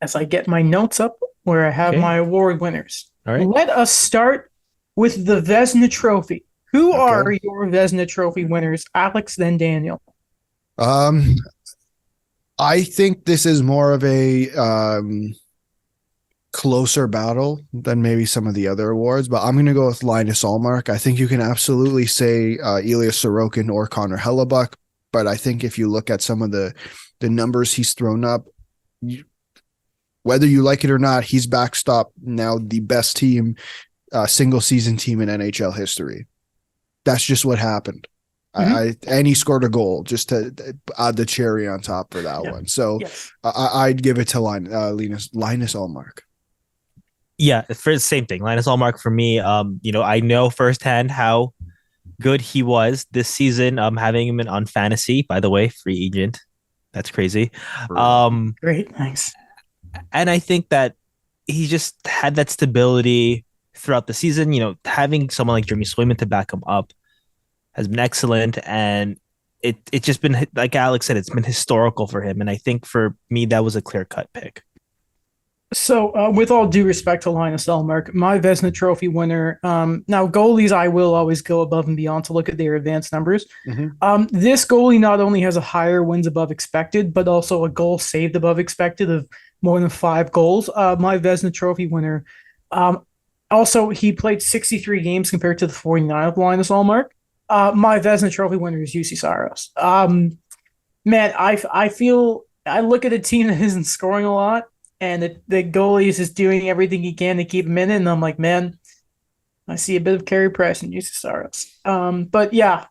as I get my notes up where I have Okay. my award winners, All right. let us start with the Vezina Trophy. Who Okay. are your Vezina Trophy winners, Alex then Daniel? Um, I think this is more of a closer battle than maybe some of the other awards, but I'm going to go with Linus Allmark. I think you can absolutely say Elias Sorokin or Connor Hellebuck, but I think if you look at some of the numbers he's thrown up, whether you like it or not, he's backstopped now the best team, single season team in NHL history. That's just what happened. And he scored a goal just to add the cherry on top for that one. So Yes. I'd give it to Linus Allmark. Yeah, for the same thing. Linus Allmark for me. I know firsthand how good he was this season. Having him on fantasy, by the way, free agent. That's crazy. Great, thanks. And I think that he just had that stability throughout the season. Having someone like Jeremy Swayman to back him up has been excellent, and it just been, like Alex said, it's been historical for him. And I think for me, that was a clear cut pick. So, with all due respect to Linus Ullmark, my Vezina Trophy winner. Now goalies, I will always go above and beyond to look at their advanced numbers. This goalie not only has a higher wins above expected, but also a goal saved above expected of more than 5 goals. My Vezina Trophy winner. Also, he played 63 games compared to the 49 of Linus Ullmark. My Vezina Trophy winner is UC Saros. Man, I feel I look at a team that isn't scoring a lot, and the goalie is just doing everything he can to keep him in it. And I'm like, man, I see a bit of Carey Price in UC Saros. But yeah,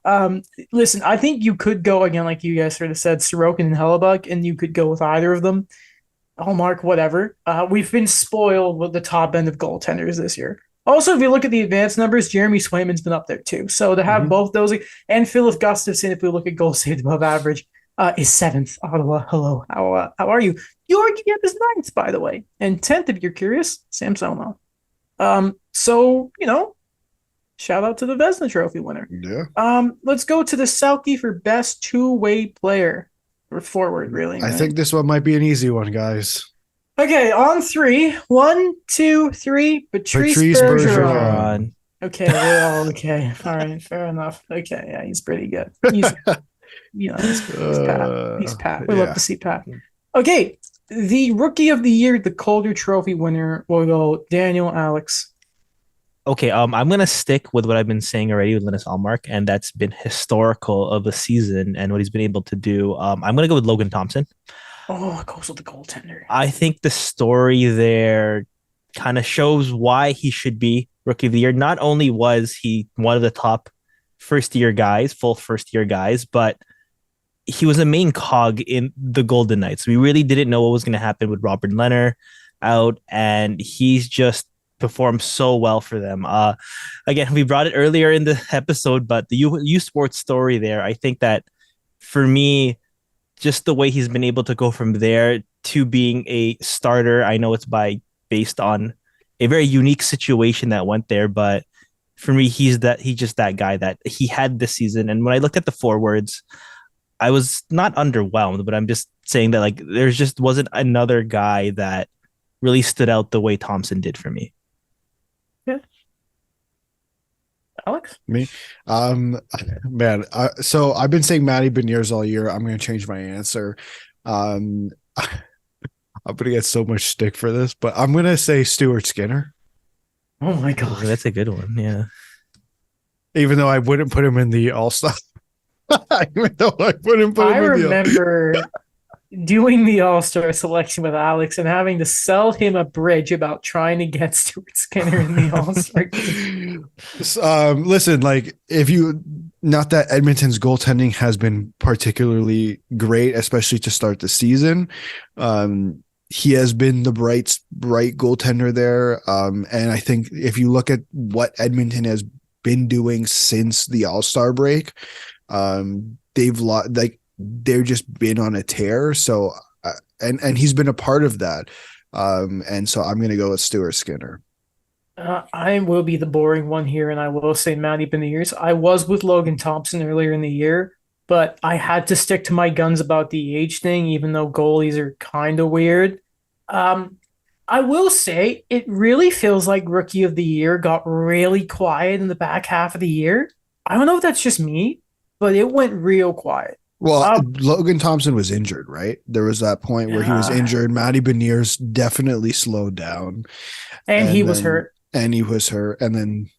listen, I think you could go again, like you guys sort of said, Sorokin and Hellebuck, and you could go with either of them. Hallmark, whatever. We've been spoiled with the top end of goaltenders this year. Also, if you look at the advanced numbers, Jeremy Swayman's been up there too. So to have both those, and Philip Gustafsson, if we look at goals saved above average, is 7th. Ottawa, hello. How are you? Georgiev is 9th, by the way. And 10th, if you're curious, Samsonov. So, shout out to the Vezina Trophy winner. Yeah. Let's go to the Selkie for best two-way player. Or forward, really. I think this one might be an easy one, guys. Okay, on 3. 1, 2, 3. Patrice Bergeron. Okay, we're all okay. All right, fair enough. Okay, yeah, he's pretty good. He's Pat. He's Pat. We love to see Pat. Okay, the Rookie of the Year, the Calder Trophy winner will go Daniel Alex. Okay, I'm gonna stick with what I've been saying already with Linus Ullmark, and that's been historical of the season and what he's been able to do. I'm gonna go with Logan Thompson. Oh, it goes with the goaltender. I think the story there kind of shows why he should be Rookie of the Year. Not only was he one of the top full first year guys, but he was a main cog in the Golden Knights. We really didn't know what was going to happen with Robert Leonard out, and he's just performed so well for them. Again, we brought it earlier in the episode, but the U Sports story there, I think that for me, just the way he's been able to go from there to being a starter, I know it's based on a very unique situation that went there, but for me, he's just that guy that he had this season. And when I looked at the forwards, I was not underwhelmed, but I'm just saying that like there's just wasn't another guy that really stood out the way Thompson did for me. Yeah. Alex? Me? Man, so I've been saying Matty Beniers all year. I'm going to change my answer. I'm going to get so much stick for this, but I'm going to say Stuart Skinner. Oh my God. That's a good one. Yeah. Even though I wouldn't put him in the All-Star. I remember doing the All-Star selection with Alex and having to sell him a bridge about trying to get Stuart Skinner in the All-Star game. Listen, like not that Edmonton's goaltending has been particularly great, especially to start the season. He has been the bright goaltender there. And I think if you look at what Edmonton has been doing since the All-Star break, they've just been on a tear. So, and he's been a part of that. And so I'm going to go with Stuart Skinner. I will be the boring one here, and I will say Matty Beniers. I was with Logan Thompson earlier in the year, but I had to stick to my guns about the age thing, even though goalies are kind of weird. I will say it really feels like Rookie of the Year got really quiet in the back half of the year. I don't know if that's just me, but it went real quiet. Well, Um, Logan Thompson was injured, right? There was that point where he was yeah, injured. Matty Beniers definitely slowed down, and he and was then hurt. he was hurt, and then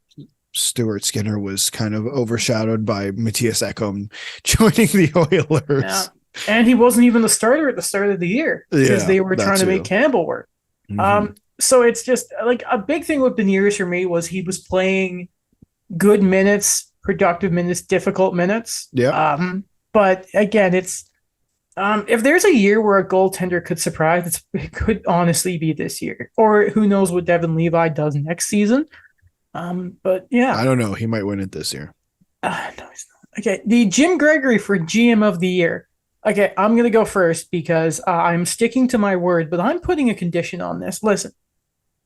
Stuart Skinner was kind of overshadowed by Matthias Ekholm joining the Yeah, Oilers. and he wasn't even the starter at the start of the year because Yeah, they were that trying to make too. Campbell work. Mm-hmm. So it's just like a big thing with Beniers for me was he was playing good minutes, productive minutes, difficult minutes. Yep. But again, it's if there's a year where a goaltender could surprise, it could honestly be this year. Or who knows what Devin Levi does next season. But I yeah. don't know. He might win it this year. No, he's not. Okay, the Jim Gregory for GM of the year. Okay, I'm gonna go first because I'm sticking to my word, but I'm putting a condition on this. Listen,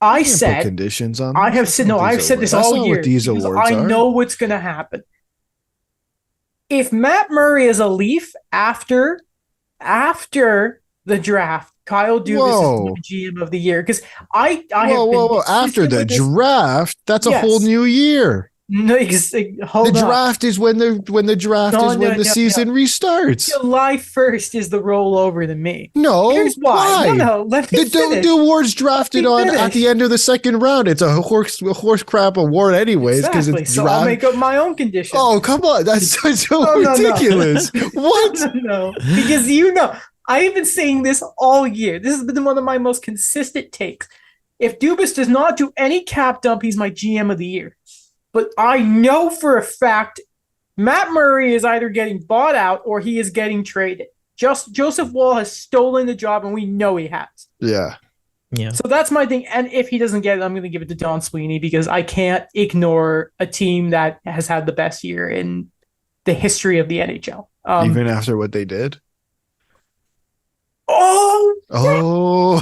You I can't put said conditions on I this. have That's said not no. what these I've said awards. this That's all not what year these because awards I are. know what's gonna happen. If Matt Murray is a Leaf after the draft, Kyle Dubas is the Whoa. GM of the year because I Whoa, have whoa, been whoa. After consistent the with this. draft, that's a whole Yes, new year. no, The hold on. draft is when the draft No, is no, when the no, no. season restarts. July 1st is the rollover to me. Here's No, why. No, why? no, let me The finish. award's Let drafted me on at the finish. end of the second round. It's a horse crap award anyways because it's Exactly. So I'll draft. make up my own conditions. Oh, come on. That's so No, no, no. ridiculous. What? No, no, no. Because you know, I've been saying this all year. This has been one of my most consistent takes. If Dubas does not do any cap dump, he's my GM of the year. But I know for a fact Matt Murray is either getting bought out or he is getting traded. Just Joseph Wall has stolen the job, and we know he has. Yeah. Yeah. So that's my thing. And if he doesn't get it, I'm going to give it to Don Sweeney because I can't ignore a team that has had the best year in the history of the NHL. Even after what they did. Oh, Oh,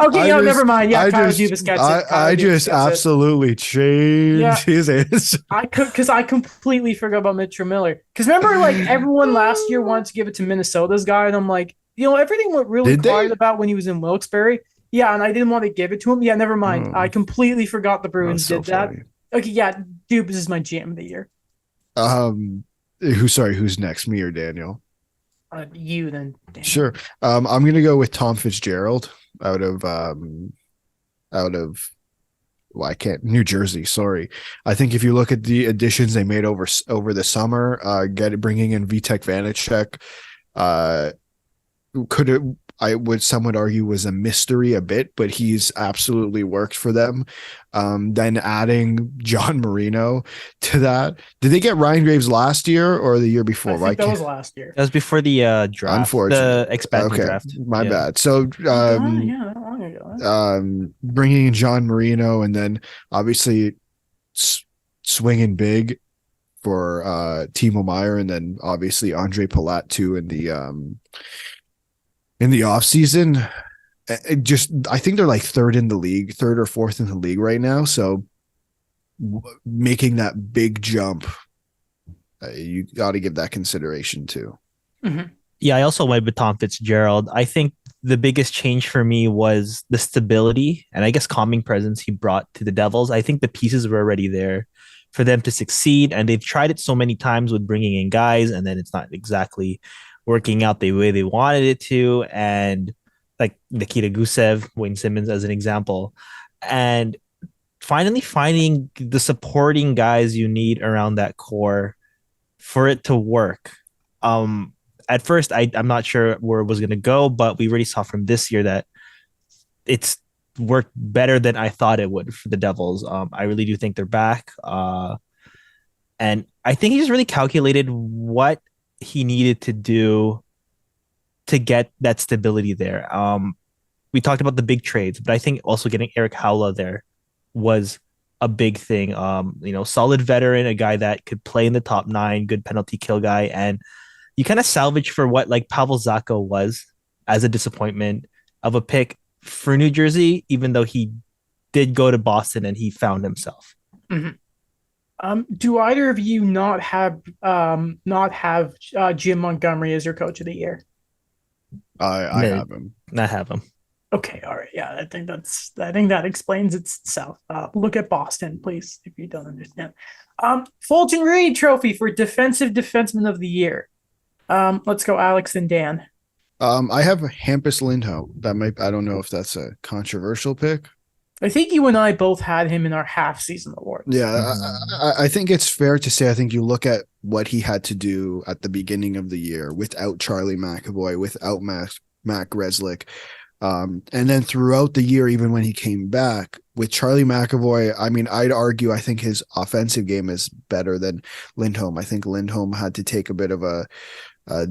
okay, no, never mind. Yeah, Kyle Dubas gets it. Kyle I Dubas just gets it. absolutely changed Yeah. his answer. I could because I completely forgot about Mitchell Miller. Because remember, like everyone last year wanted to give it to Minnesota's guy, and I'm like, everything went really Did they? quiet about when he was in Wilkes-Barre. Yeah, and I didn't want to give it to him. Yeah, never mind. Oh. I completely forgot the Bruins That's so did that. funny. Okay, yeah, Dubas is my GM of the year. Who's next? Me or Daniel? You then. Daniel. Sure. I'm gonna go with Tom Fitzgerald out of well, I can't New Jersey. Sorry. I think if you look at the additions they made over the summer, bringing in Vitek Vanacek, some would argue was a mystery a bit, but he's absolutely worked for them. Then adding John Marino to that. Did they get Ryan Graves last year or the year before? I think that was last year. That was before the draft. Unfortunate. The expanded Okay, draft. my bad. So Yeah, not long ago. bringing in John Marino and then obviously swinging big for Timo Meyer and then obviously Andre Palat too in the off season. I think they're like third or fourth in the league right now. So making that big jump, you got to give that consideration too. Mm-hmm. Yeah, I also went with Tom Fitzgerald. I think the biggest change for me was the stability and I guess calming presence he brought to the Devils. I think the pieces were already there for them to succeed, and they've tried it so many times with bringing in guys, and then it's not exactly working out the way they wanted it to. And like Nikita Gusev, Wayne Simmons as an example, and finally finding the supporting guys you need around that core for it to work. At first, I'm not sure where it was going to go, but we already saw from this year that it's worked better than I thought it would for the Devils. I really do think they're back. And I think he just really calculated what he needed to do to get that stability there. We talked about the big trades, but I think also getting Eric Howla there was a big thing. Solid veteran, a guy that could play in the top 9, good penalty kill guy, and you kind of salvage for what like Pavel Zacha was as a disappointment of a pick for New Jersey, even though he did go to Boston and he found himself. Mm-hmm. Do either of you not have Jim Montgomery as your coach of the year? I have him. Not have him. Okay, all right, yeah, I think that explains itself. Look at Boston, please, if you don't understand. Fulton Reed Trophy for Defensive Defenseman of the Year. Let's go Alex and Dan. I have Hampus Lindholm. I don't know if that's a controversial pick. I think you and I both had him in our half-season awards. Yeah, I think it's fair to say. I think you look at what he had to do at the beginning of the year without Charlie McAvoy, without Mac Reslick, and then throughout the year, even when he came back with Charlie McAvoy. I mean, I'd argue I think his offensive game is better than Lindholm. I think Lindholm had to take a bit of a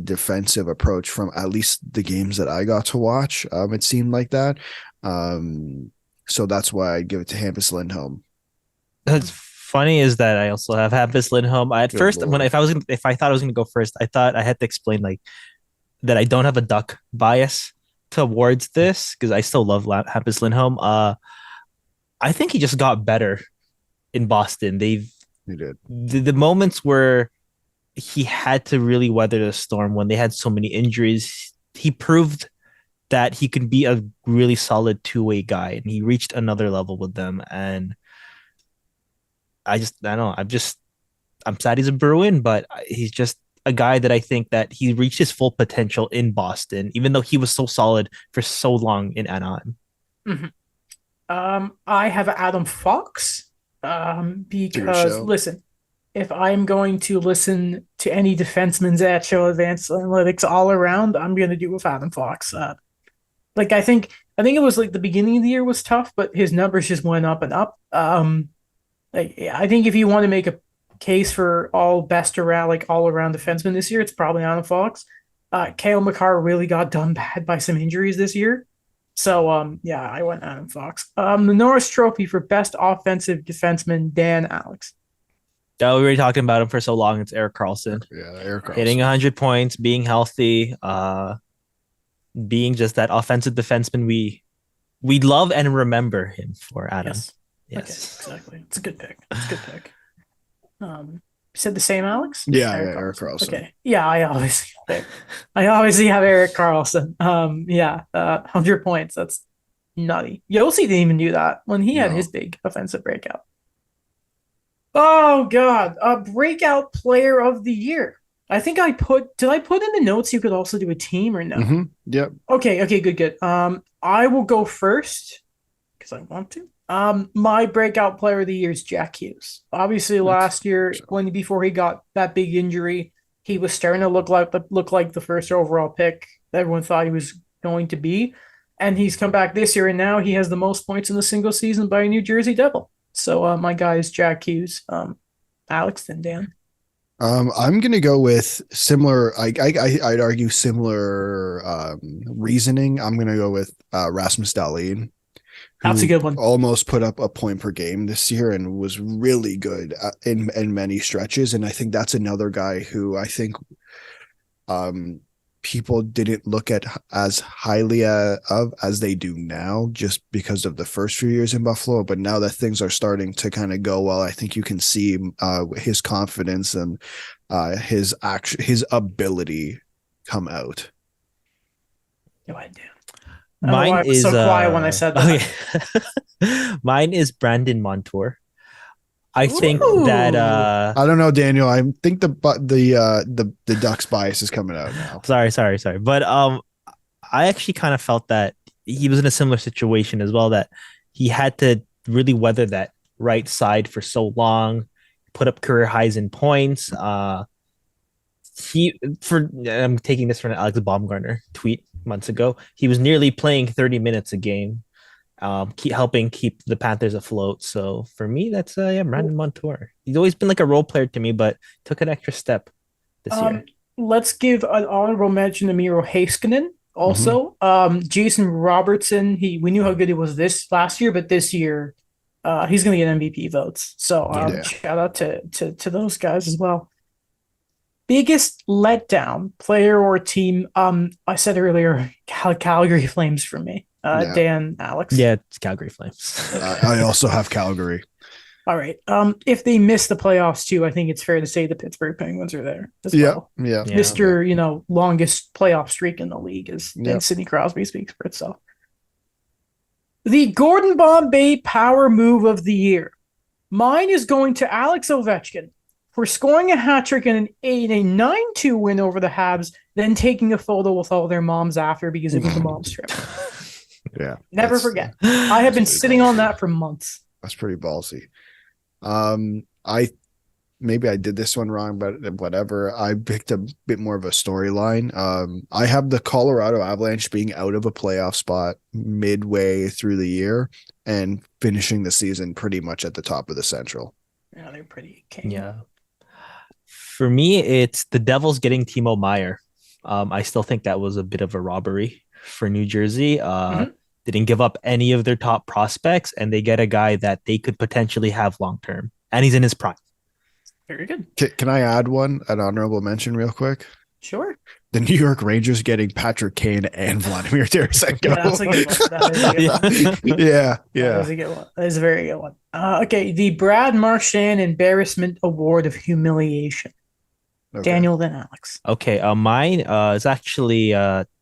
defensive approach from at least the games that I got to watch. It seemed like that. So that's why I'd give it to Hampus Lindholm. That's funny is that I also have Hampus Lindholm. At Good first, Lord. if I thought I was gonna go first, I thought I had to explain like that I don't have a Duck bias towards this because I still love Hampus Lindholm. I think he just got better in Boston. He did. The moments where he had to really weather the storm when they had so many injuries, he proved that he could be a really solid two-way guy, and he reached another level with them. And I don't know. I'm sad he's a Bruin, but he's just a guy that I think that he reached his full potential in Boston, even though he was so solid for so long in Anaheim. I have Adam Fox. Because show. listen, if I'm going to listen to any defenseman's at show advanced analytics all around, I'm going to do with Adam Fox. Like I think it was like the beginning of the year was tough, but his numbers just went up and up. I think if you want to make a case for all around defenseman this year, it's probably Adam Fox. Cale Makar really got done bad by some injuries this year. So yeah, I went Adam Fox. The Norris Trophy for best offensive defenseman, Dan, Alex. We were talking about him for so long. It's Erik Karlsson. Yeah, Erik Karlsson. Hitting 100 points, being healthy, being just that offensive defenseman we love and remember him for, Adam. Yes. Okay, exactly. It's a good pick. You said the same, Alex? Yeah, Erik Karlsson. Okay. Yeah, I obviously have Erik Karlsson. 100 points. That's nutty. Yossi didn't even do that when he had his big offensive breakout. Oh God, a breakout player of the year. I think did I put in the notes you could also do a team or no? Mm-hmm. Yep. Okay, good. I will go first because I want to. My breakout player of the year is Jack Hughes. Obviously, last year, before he got that big injury, he was starting to look like the first overall pick that everyone thought he was going to be. And he's come back this year, and now he has the most points in a single season by a New Jersey Devil. So my guy is Jack Hughes. Alex and Dan. I'm gonna go with similar. I'd argue similar reasoning. I'm gonna go with Rasmus Dahlin. That's a good one. Almost put up a point per game this year and was really good in many stretches. And I think that's another guy who I think people didn't look at as highly of as they do now, just because of the first few years in Buffalo. But now that things are starting to kind of go well, I think you can see his confidence and his ability come out. Go ahead, Dan. Mine is so quiet when I said that. Okay. Mine is Brandon Montour. I think Ooh. that I don't know, Daniel. I think the Ducks bias is coming out now. Sorry. But I actually kind of felt that he was in a similar situation as well, that he had to really weather that right side for so long, put up career highs in points. I'm taking this from an Alex Baumgartner tweet months ago. He was nearly playing 30 minutes a game, helping keep the Panthers afloat. So for me, that's Brandon Montour. He's always been like a role player to me, but took an extra step this year. Let's give an honorable mention to Miro Heiskanen. Also, Jason Robertson. We knew how good he was this last year, but this year, he's going to get MVP votes. So shout out to those guys as well. Biggest letdown, player or team? I said earlier, Calgary Flames for me. Dan, Alex. Yeah, it's Calgary Flames. I also have Calgary. All right. If they miss the playoffs too, I think it's fair to say the Pittsburgh Penguins are there as well. Yeah. Mr. Longest playoff streak in the league and Sidney Crosby speaks for itself. The Gordon Bombay power move of the year. Mine is going to Alex Ovechkin for scoring a hat trick in a 9-2 win over the Habs, then taking a photo with all their moms after because it was the mom's trip. Yeah. Never forget. I have been pretty sitting on ballsy. that for months. That's pretty ballsy. I maybe I did this one wrong, but whatever. I picked a bit more of a storyline. I have the Colorado Avalanche being out of a playoff spot midway through the year and finishing the season pretty much at the top of the Central. Yeah, they're pretty king. Yeah. For me, it's the Devils getting Timo Meyer. I still think that was a bit of a robbery for New Jersey. They didn't give up any of their top prospects, and they get a guy that they could potentially have long term, and he's in his prime. Very good. Can I add an honorable mention real quick? Sure. The New York Rangers getting Patrick Kane and Vladimir Tarasenko. Yeah, that's a good one. That is a good one. Yeah. That is a good one. That is a very good one. Okay, the Brad Marchand Embarrassment Award of Humiliation. Okay. Daniel, then Alex. Okay, mine is actually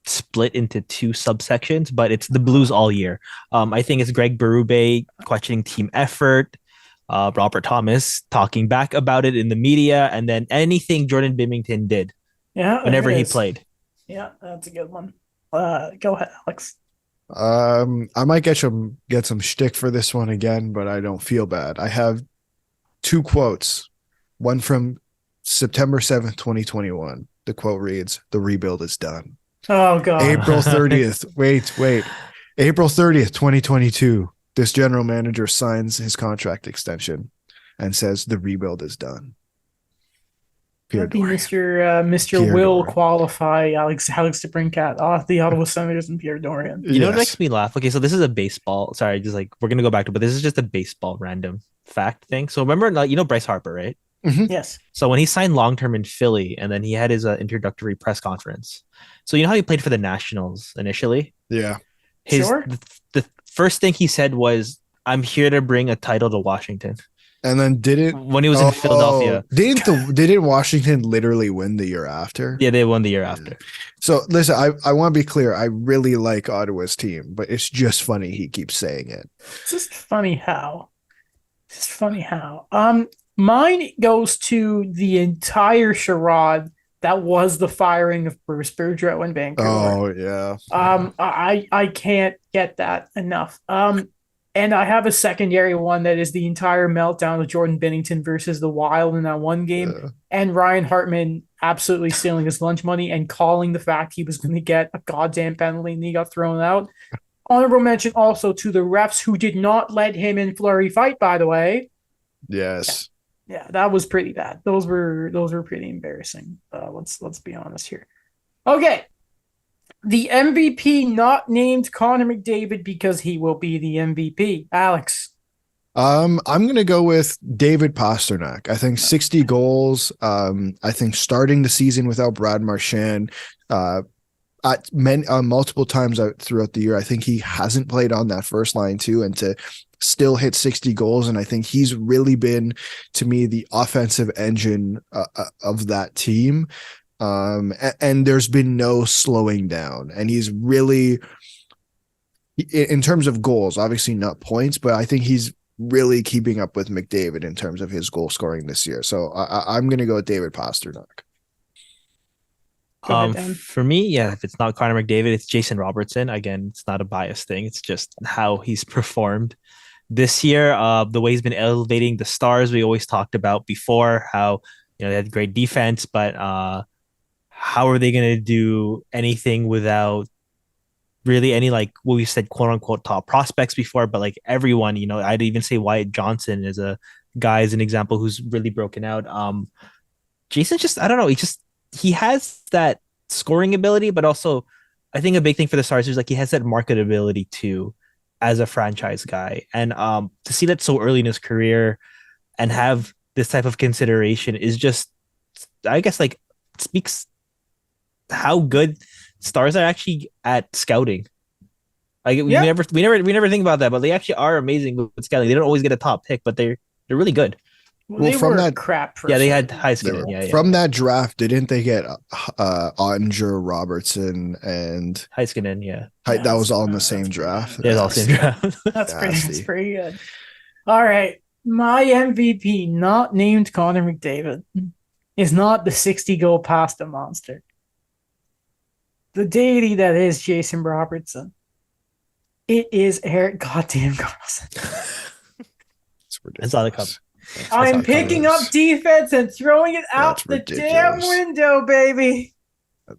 split into two subsections, but it's the Blues all year. I think it's Greg Berube questioning team effort, Robert Thomas talking back about it in the media, and then anything Jordan Binnington did whenever he played. Yeah, that's a good one. Go ahead, Alex. I might get some shtick for this one again, but I don't feel bad. I have two quotes. One from September 7th, 2021. The quote reads, "The rebuild is done." Oh, God. April 30th. Wait. April 30th, 2022. This general manager signs his contract extension and says the rebuild is done. That'd be Mr. Pierre Will Dorian. qualify Alex DeBrincat off the Ottawa Senators and Pierre Dorian. You know what makes me laugh? Okay, so this is a baseball. Sorry, just like we're gonna go back to, but this is just a baseball random fact thing. So remember, Bryce Harper, right? Yes. So when he signed long term in Philly, and then he had his introductory press conference. So you know how he played for the Nationals initially? Yeah. Sure. The first thing he said was, "I'm here to bring a title to Washington." And then When he was in Philadelphia. Didn't Washington literally win the year after? Yeah, they won the year after. So listen, I want to be clear. I really like Ottawa's team, but it's just funny he keeps saying it. It's just funny how. Mine goes to the entire charade that was the firing of Bruce Boudreau in Vancouver. Oh yeah. I can't get that enough. And I have a secondary one that is the entire meltdown of Jordan Binnington versus the Wild in that one game, and Ryan Hartman absolutely stealing his lunch money and calling the fact he was going to get a goddamn penalty and he got thrown out. Honorable mention also to the refs who did not let him in Fleury fight, by the way. Yes. Yeah, that was pretty bad. Those were pretty embarrassing. Let's be honest here. Okay. The MVP not named Connor McDavid because he will be the MVP. Alex. I'm gonna go with David Pastrnak. I think 60 goals. I think starting the season without Brad Marchand, at multiple times throughout the year, I think he hasn't played on that first line too, and to still hit 60 goals, and I think he's really been, to me, the offensive engine of that team. And there's been no slowing down, and he's really, in terms of goals, obviously not points, but I think he's really keeping up with McDavid in terms of his goal scoring this year. So I'm going to go with David Pastrnak. For me, yeah, if it's not Connor McDavid, it's Jason Robertson. Again, it's not a bias thing. It's just how he's performed this year. The way he's been elevating the stars we always talked about before, how they had great defense, but how are they going to do anything without really any, like what we said, quote unquote, top prospects before, but like everyone, I'd even say Wyatt Johnson is a guy as an example who's really broken out. Jason just, I don't know. He has that scoring ability, but also I think a big thing for the Stars is like he has that marketability too as a franchise guy. And to see that so early in his career and have this type of consideration is just, I guess, like speaks how good Stars are actually at scouting. Like we never think about that, but they actually are amazing with scouting. They don't always get a top pick, but they're really good. Well, they were crap. Yeah, they had Heiskanen. Yeah. From that draft, didn't they get Ottinger, Robertson, and Heiskanen? Yeah. That was all in the same draft. Yeah, all same draft. That's pretty good. All right. My MVP, not named Connor McDavid, is not the 60-goal pasta monster. The deity that is Jason Robertson. It is Eric goddamn Carlson. That's all the cup. I'm picking up defense and throwing it out the damn window, baby.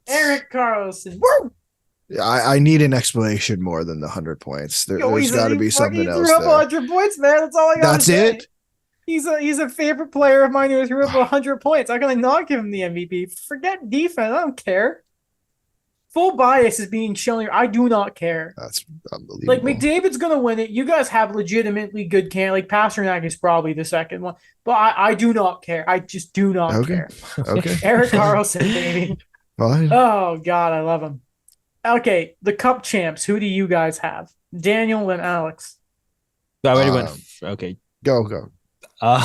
Eric Carlson. Woo! I need an explanation more than the 100 points. There's got to be something else. He threw up 100 points, man. That's all I got. That's it. He's a favorite player of mine who threw up 100 points. I'm gonna not give him the MVP. Forget defense. I don't care. Full bias is being shown here. I do not care. That's unbelievable. Like, McDavid's gonna win it. You guys have legitimately good can. Like, Pasternak is probably the second one, but I do not care. I just do not care. Okay. Eric Carlson, baby. Fine. Oh God, I love him. Okay, the Cup champs. Who do you guys have? Daniel and Alex. I already went. Okay. Go. I'm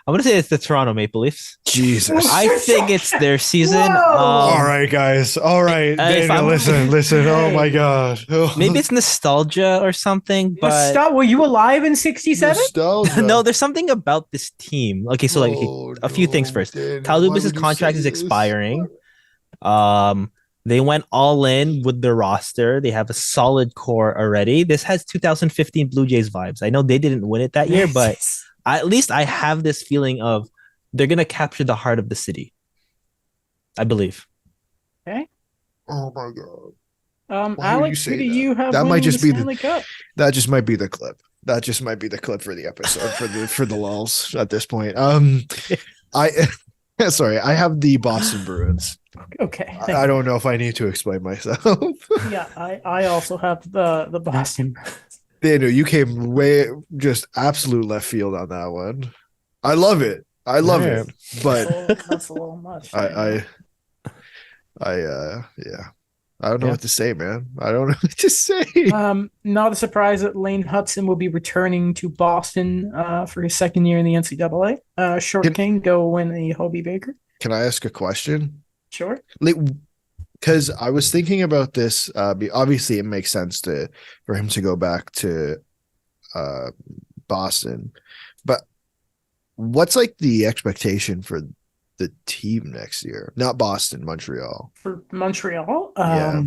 gonna say it's the Toronto Maple Leafs. Jesus. I think it's their season. All right, guys. All right, Daniel, listen. Oh my God. Maybe it's nostalgia or something. But were you alive in '67? No, there's something about this team. Okay, so a few things first. Kyle Dubas's contract is expiring. They went all in with the roster. They have a solid core already. This has 2015 Blue Jays vibes. I know they didn't win it that year, but at least I have this feeling of they're going to capture the heart of the city. I believe. Okay. Oh my God. Alex, who do you have? That might just be the Cup? That just might be the clip. That just might be the clip for the episode for the lulz at this point. I have the Boston Bruins. Okay. I don't know if I need to explain myself. Yeah, I also have the Boston Bruins. Daniel, you came way just absolute left field on that one. I love it. But that's a little much. Yeah. I don't know what to say, man. I don't know what to say. Not a surprise that Lane Hudson will be returning to Boston for his second year in the NCAA. Short King, go win a Hobie Baker. Can I ask a question? Sure. Because I was thinking about this. Obviously, it makes sense for him to go back to Boston. But what's like the expectation for the team next year? Not Boston, Montreal. For Montreal? Yeah.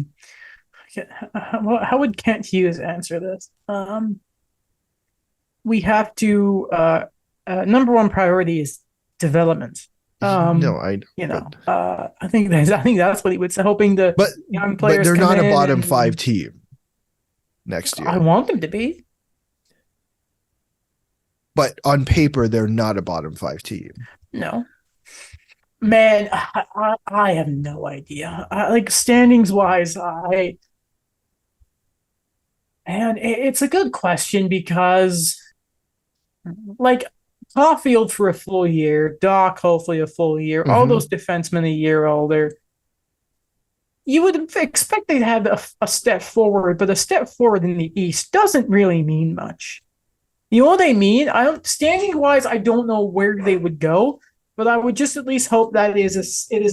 How would Kent Hughes answer this? We have to number one priority is development. I think that's what he would say, hoping the young players. But they're not a bottom five team next year. I want them to be. But on paper, they're not a bottom five team. No. Man, I have no idea. Like, standings wise, it's a good question because, like, Caulfield for a full year, Doc hopefully a full year, all those defensemen a year older. You would expect they'd have a step forward, but a step forward in the East doesn't really mean much. You know what I mean? Standing wise, I don't know where they would go, but I would just at least hope that it is a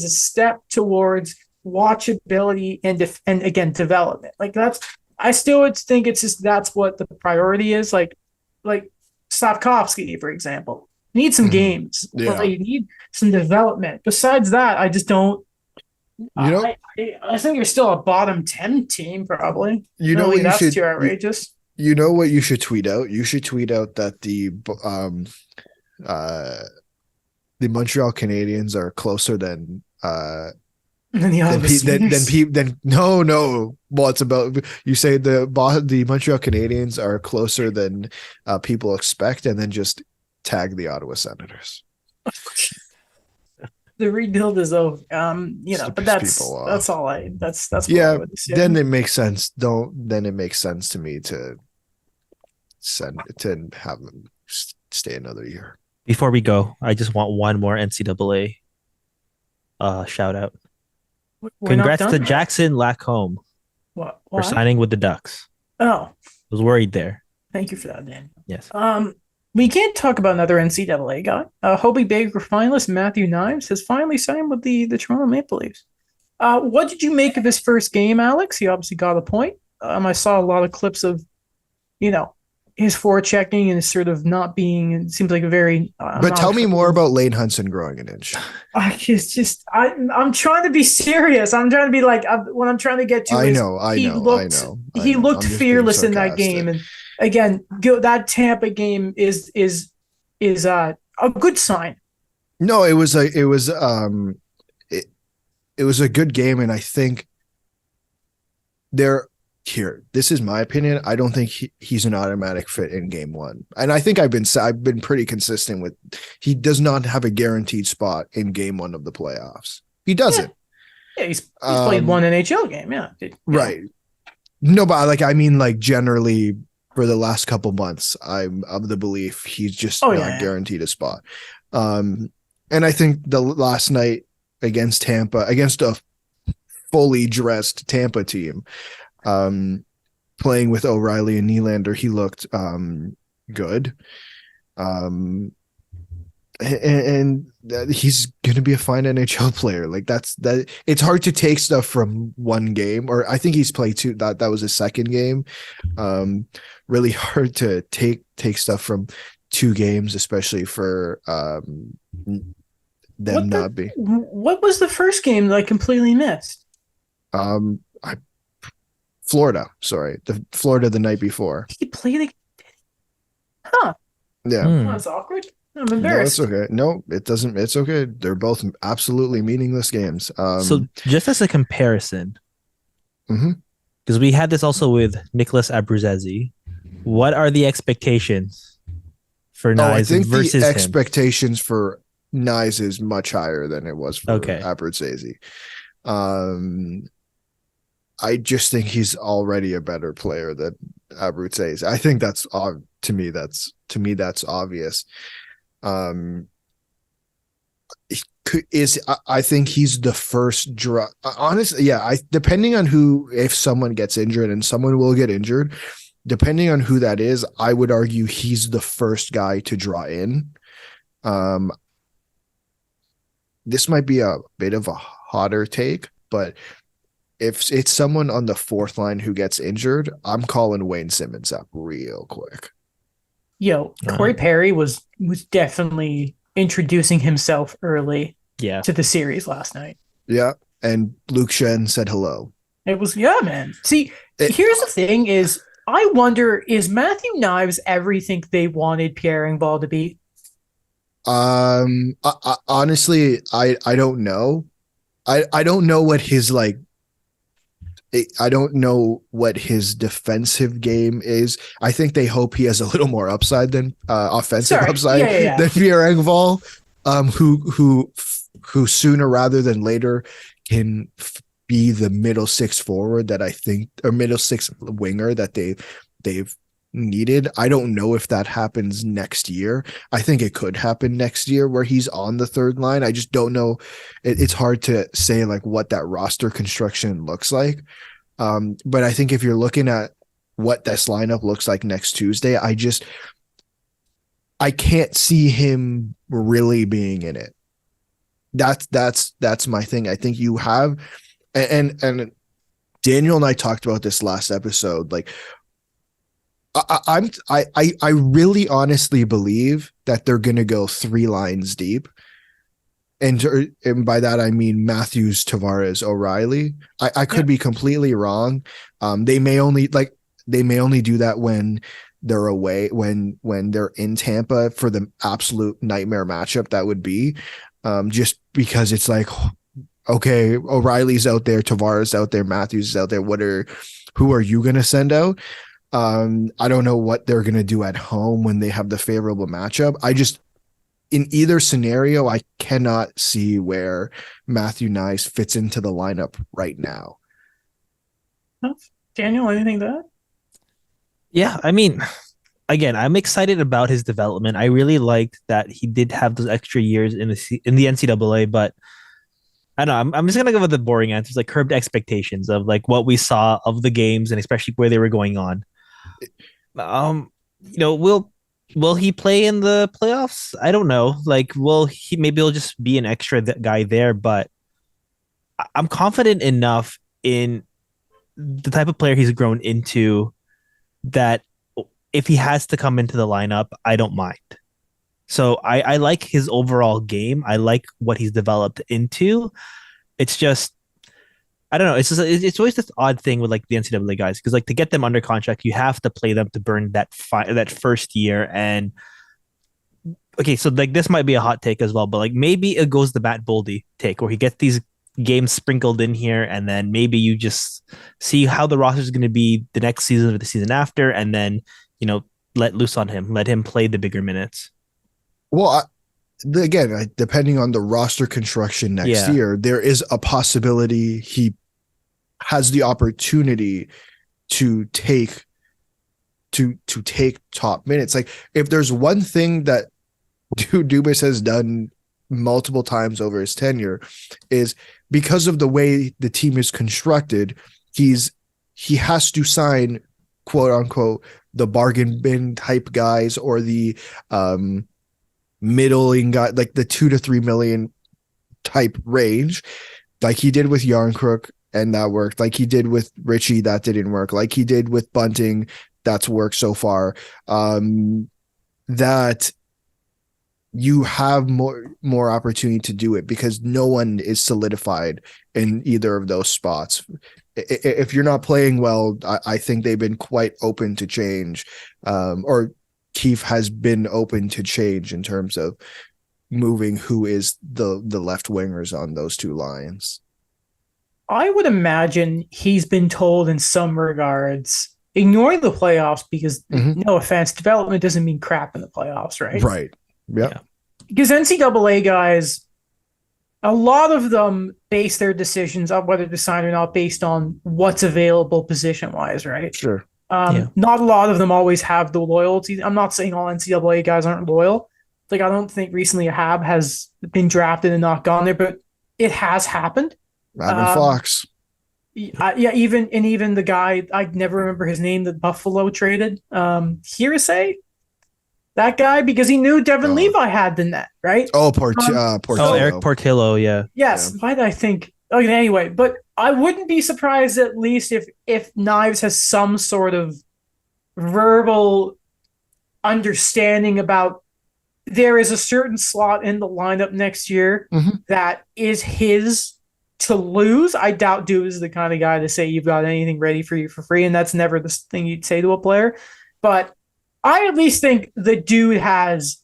step towards watchability and again development. Like, I still would think it's just that's what the priority is. Like Slavkovsky, for example, need some games. Yeah. You need some development. Besides that, I just don't. I think you're still a bottom 10 team, probably. That's too outrageous. You know what you should tweet out? You should tweet out that the Montreal Canadiens are closer than no. Well, it's about, you say the Montreal Canadiens are closer than people expect, and then just tag the Ottawa Senators. The rebuild is over. But that's all that's what I would say. Then it makes sense. Then it makes sense to me to have them stay another year. Before we go, I just want one more NCAA shout out. Congrats to Jackson Lacombe for signing with the Ducks. Oh, I was worried there. Thank you for that, Dan. Yes. We can't talk about another NCAA guy. Hobie Baker finalist Matthew Knives has finally signed with the Toronto Maple Leafs. What did you make of his first game, Alex? He obviously got a point. I saw a lot of clips of, his forechecking and sort of not being. It seems like a very. But tell me more about Lane Hudson growing an inch. I'm trying to be serious. I'm trying to be like what I'm trying to get to is he looked I'm just being fearless in that game, sarcastic. and again, that Tampa game is a good sign. No, it was a good game, and I think this is my opinion. I don't think he's an automatic fit in game one. And I think I've been pretty consistent with he does not have a guaranteed spot in game one of the playoffs. He doesn't. Yeah, he's played one NHL game. Yeah. Right. No, but I mean generally for the last couple months, I'm of the belief he's just not guaranteed a spot. And I think the last night against Tampa, against a fully dressed Tampa team, playing with O'Reilly and Nylander, he looked good. And he's going to be a fine NHL player. It's hard to take stuff from one game, or I think he's played two. That was his second game. Really hard to take stuff from two games, especially for them not be. What was the first game that I completely missed? Florida. Sorry, Florida the night before. He played Huh. Yeah. That's awkward. I'm embarrassed. No, it's okay. No, it doesn't. It's okay. They're both absolutely meaningless games. So just as a comparison, because we had this also with Nicholas Abruzzese, what are the expectations for Nyes I think versus the him? expectations for Nyes is much higher than it was for Abruzzese. I just think he's already a better player than Abruzzese. I think that's to me that's obvious. I think he's the first honestly, yeah, depending on if someone gets injured, and someone will get injured, depending on who that is, I would argue he's the first guy to draw in. This might be a bit of a hotter take, but if it's someone on the fourth line who gets injured, I'm calling Wayne Simmons up real quick. Yo, Corey Perry was definitely introducing himself early to the series last night. Yeah, and Luke Shen said hello. It was, man. See, here's the thing is, I wonder, is Matthew Knives everything they wanted Pierre Engvall to be? Honestly, I don't know. I don't know what his I don't know what his defensive game is. I think they hope he has a little more upside than offensive upside than Pierre Engvall, who sooner rather than later can be the middle six forward that I think, or middle six winger that they've needed. I don't know if that happens next year. I think it could happen next year where he's on the third line. I just don't know. It's hard to say what that roster construction looks like. But I think if you're looking at what this lineup looks like next Tuesday, I can't see him really being in it. That's my thing. I think you have, and Daniel and I talked about this last episode. I really honestly believe that they're going to go three lines deep. And by that, I mean Matthews, Tavares, O'Reilly. I could be completely wrong. They may only do that when they're away, when they're in Tampa for the absolute nightmare matchup that would be, just because it's okay, O'Reilly's out there, Tavares out there, Matthews is out there. Who are you going to send out? I don't know what they're going to do at home when they have the favorable matchup. In either scenario, I cannot see where Matthew Knies fits into the lineup right now. Daniel, anything to that? Yeah, I mean, again, I'm excited about his development. I really liked that he did have those extra years in the NCAA, but I don't know. I'm just gonna go with the boring answers, curbed expectations of what we saw of the games and especially where they were going on. Will he play in the playoffs? I don't know. Maybe he'll just be an extra guy there, but I'm confident enough in the type of player he's grown into that if he has to come into the lineup, I don't mind. So I like his overall game. I like what he's developed into. It's just I don't know. It's always this odd thing with like the NCAA guys because like to get them under contract, you have to play them to burn that first year. And okay, so like this might be a hot take as well, but like maybe it goes the Matt Boldy take where he gets these games sprinkled in here, and then maybe you just see how the roster is going to be the next season or the season after, and then let loose on him, let him play the bigger minutes. Well, again, depending on the roster construction next year, there is a possibility he has the opportunity to take top minutes. Like if there's one thing that Dubas has done multiple times over his tenure is because of the way the team is constructed, he has to sign quote unquote the bargain bin type guys or the middling guy, like the 2 to 3 million type range, like he did with Yarncrook, and that worked. Like he did with Richie, that didn't work. Like he did with Bunting, that's worked so far. That you have more opportunity to do it because no one is solidified in either of those spots. If you're not playing well, I think they've been quite open to change, or Keefe has been open to change in terms of moving who is the left wingers on those two lines. I would imagine he's been told in some regards, ignoring the playoffs because, no offense, development doesn't mean crap in the playoffs, right? Right. Yep. Yeah. Because NCAA guys, a lot of them base their decisions on whether to sign or not based on what's available position-wise, right? Sure. Not a lot of them always have the loyalty. I'm not saying all NCAA guys aren't loyal. Like, I don't think recently a Hab has been drafted and not gone there, but it has happened. Adam Fox. Yeah, even the guy, I never remember his name, that Buffalo traded. Hearsay? That guy, because he knew Devin Levi had the net, right? Portillo. Eric Portillo, yeah. Yes, why did I think? Okay, anyway, but I wouldn't be surprised at least if Knives has some sort of verbal understanding about there is a certain slot in the lineup next year that is his to lose. I doubt Dude is the kind of guy to say you've got anything ready for you for free, and that's never the thing you'd say to a player. But I at least think the dude has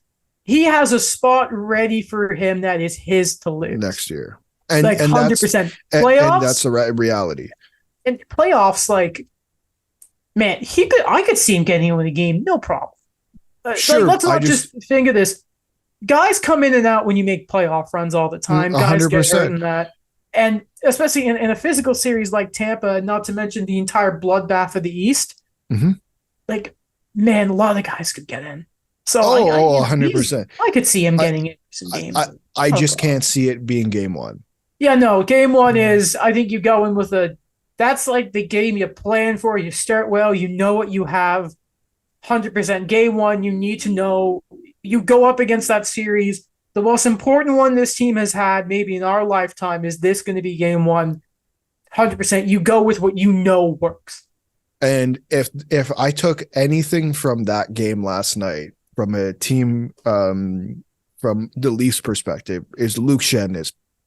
a spot ready for him that is his to lose next year. And like 100%. Playoffs, and that's a reality. And playoffs, like, man, I could see him getting into the game, no problem. Sure, like, let's not just think of this. Guys come in and out when you make playoff runs all the time. 100%. Guys get hurt in that. And especially in a physical series like Tampa, not to mention the entire bloodbath of the East, like, man, a lot of the guys could get in. So 100%. I could see him getting in some games. I just can't see it being game one. Yeah, no, game one is, I think you go in with that's like the game you plan for. You start well, you know what you have. 100%. Game one, you need to know, you go up against that series. The most important one this team has had, maybe in our lifetime, is this going to be game one? 100%. You go with what you know works. And if I took anything from that game last night, from a team, from the Leafs perspective, is Luke Shen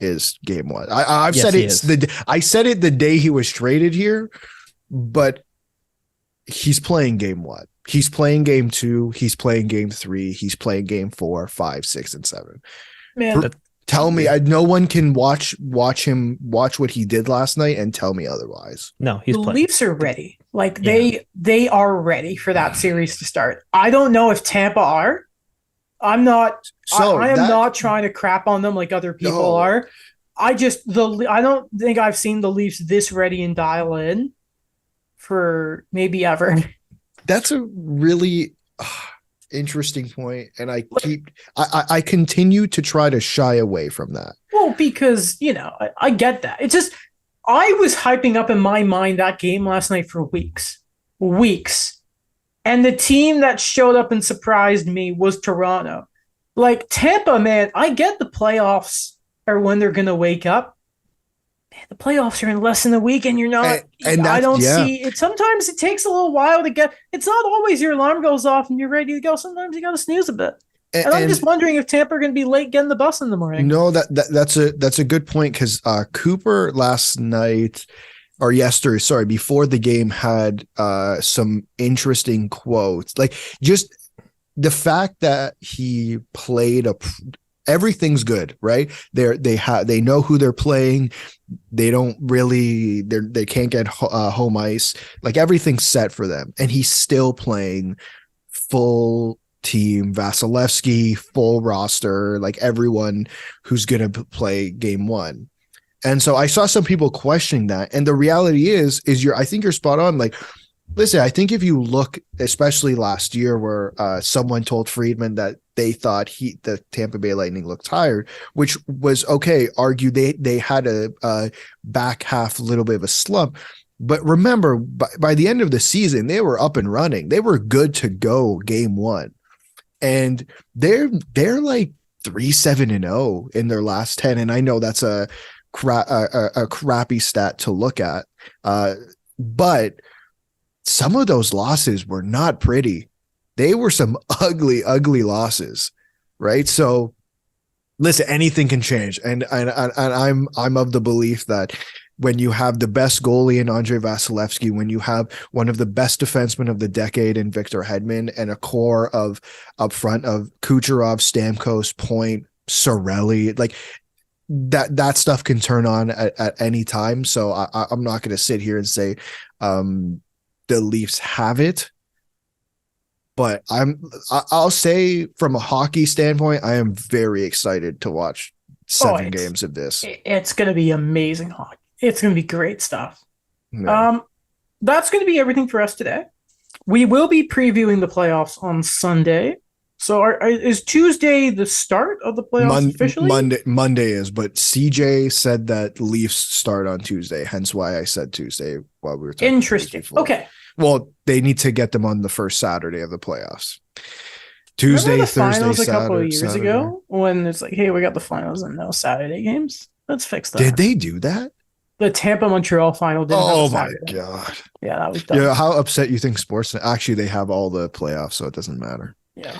is game one. I said it the day he was traded here, but he's playing game one. He's playing game two. He's playing game three. He's playing game 4, 5, 6, and 7. Man, tell me, no one can watch what he did last night and tell me otherwise. No, he's playing. The Leafs are ready. Like they are ready for that series to start. I don't know if Tampa are. I'm not. I am not trying to crap on them like other people are. I don't think I've seen the Leafs this ready and dial in for maybe ever. That's a really interesting point, and I continue to try to shy away from that. Well, because I get that. It's just I was hyping up in my mind that game last night for weeks, and the team that showed up and surprised me was Toronto. Like Tampa, man, I get the playoffs are when they're gonna wake up. the playoffs are in less than a week, and you're not. And I that's don't see it. Sometimes it takes a little while to get. It's not always your alarm goes off and you're ready to go. Sometimes you got to snooze a bit. And I'm just wondering if Tampa are going to be late getting the bus in the morning. No, that's a good point because Cooper last night or yesterday, sorry, before the game had some interesting quotes. Like just the fact that he played everything's good, right? They know who they're playing. They don't really they can't get home ice. Like everything's set for them, and he's still playing full team, Vasilevsky, full roster, like everyone who's going to play game one. And so I saw some people questioning that. And the reality is I think you're spot on. Like, listen, I think if you look, especially last year where someone told Friedman that they thought the Tampa Bay Lightning looked tired, which was okay, argue they had a back half, little bit of a slump. But remember, by the end of the season, they were up and running. They were good to go game one. And they're like 3-7-0 in their last 10. And I know that's a crappy stat to look at. But some of those losses were not pretty. They were some ugly, ugly losses, right? So listen, anything can change. And I'm of the belief that when you have the best goalie in Andrei Vasilevsky, when you have one of the best defensemen of the decade in Victor Hedman, and a core of up front of Kucherov, Stamkos, Point, Sorelli, like that stuff can turn on at any time. So I'm not going to sit here and say the Leafs have it, but I'll say from a hockey standpoint, I am very excited to watch 7 games of this. It's going to be amazing hockey. It's going to be great stuff. Yeah. That's going to be everything for us today. We will be previewing the playoffs on Sunday. So is Tuesday the start of the playoffs officially? Monday is, but CJ said that Leafs start on Tuesday, hence why I said Tuesday while we were talking. Interesting. Okay. Well, they need to get them on the first Saturday of the playoffs. Tuesday, Remember the Thursday, finals Saturday, a couple of years Saturday. ago when it's like, hey, we got the finals and no Saturday games. Let's fix that. Did they do that? The Tampa Montreal final didn't have a Saturday. My God. Yeah, that was dumb. Yeah, how upset you think sports actually they have all the playoffs, so it doesn't matter. Yeah.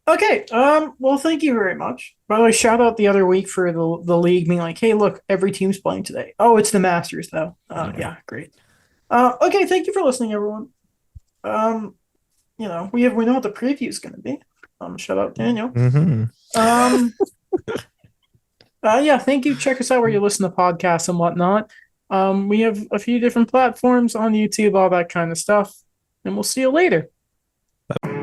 Okay. Well, thank you very much. By the way, shout out the other week for the league being like, hey, look, every team's playing today. Oh, it's the Masters though. Yeah, great. Okay, thank you for listening, everyone. We know what the preview is gonna be. Shout out Daniel. Mm-hmm. Yeah, thank you. Check us out where you listen to podcasts and whatnot. We have a few different platforms on YouTube, all that kind of stuff. And we'll see you later. Bye.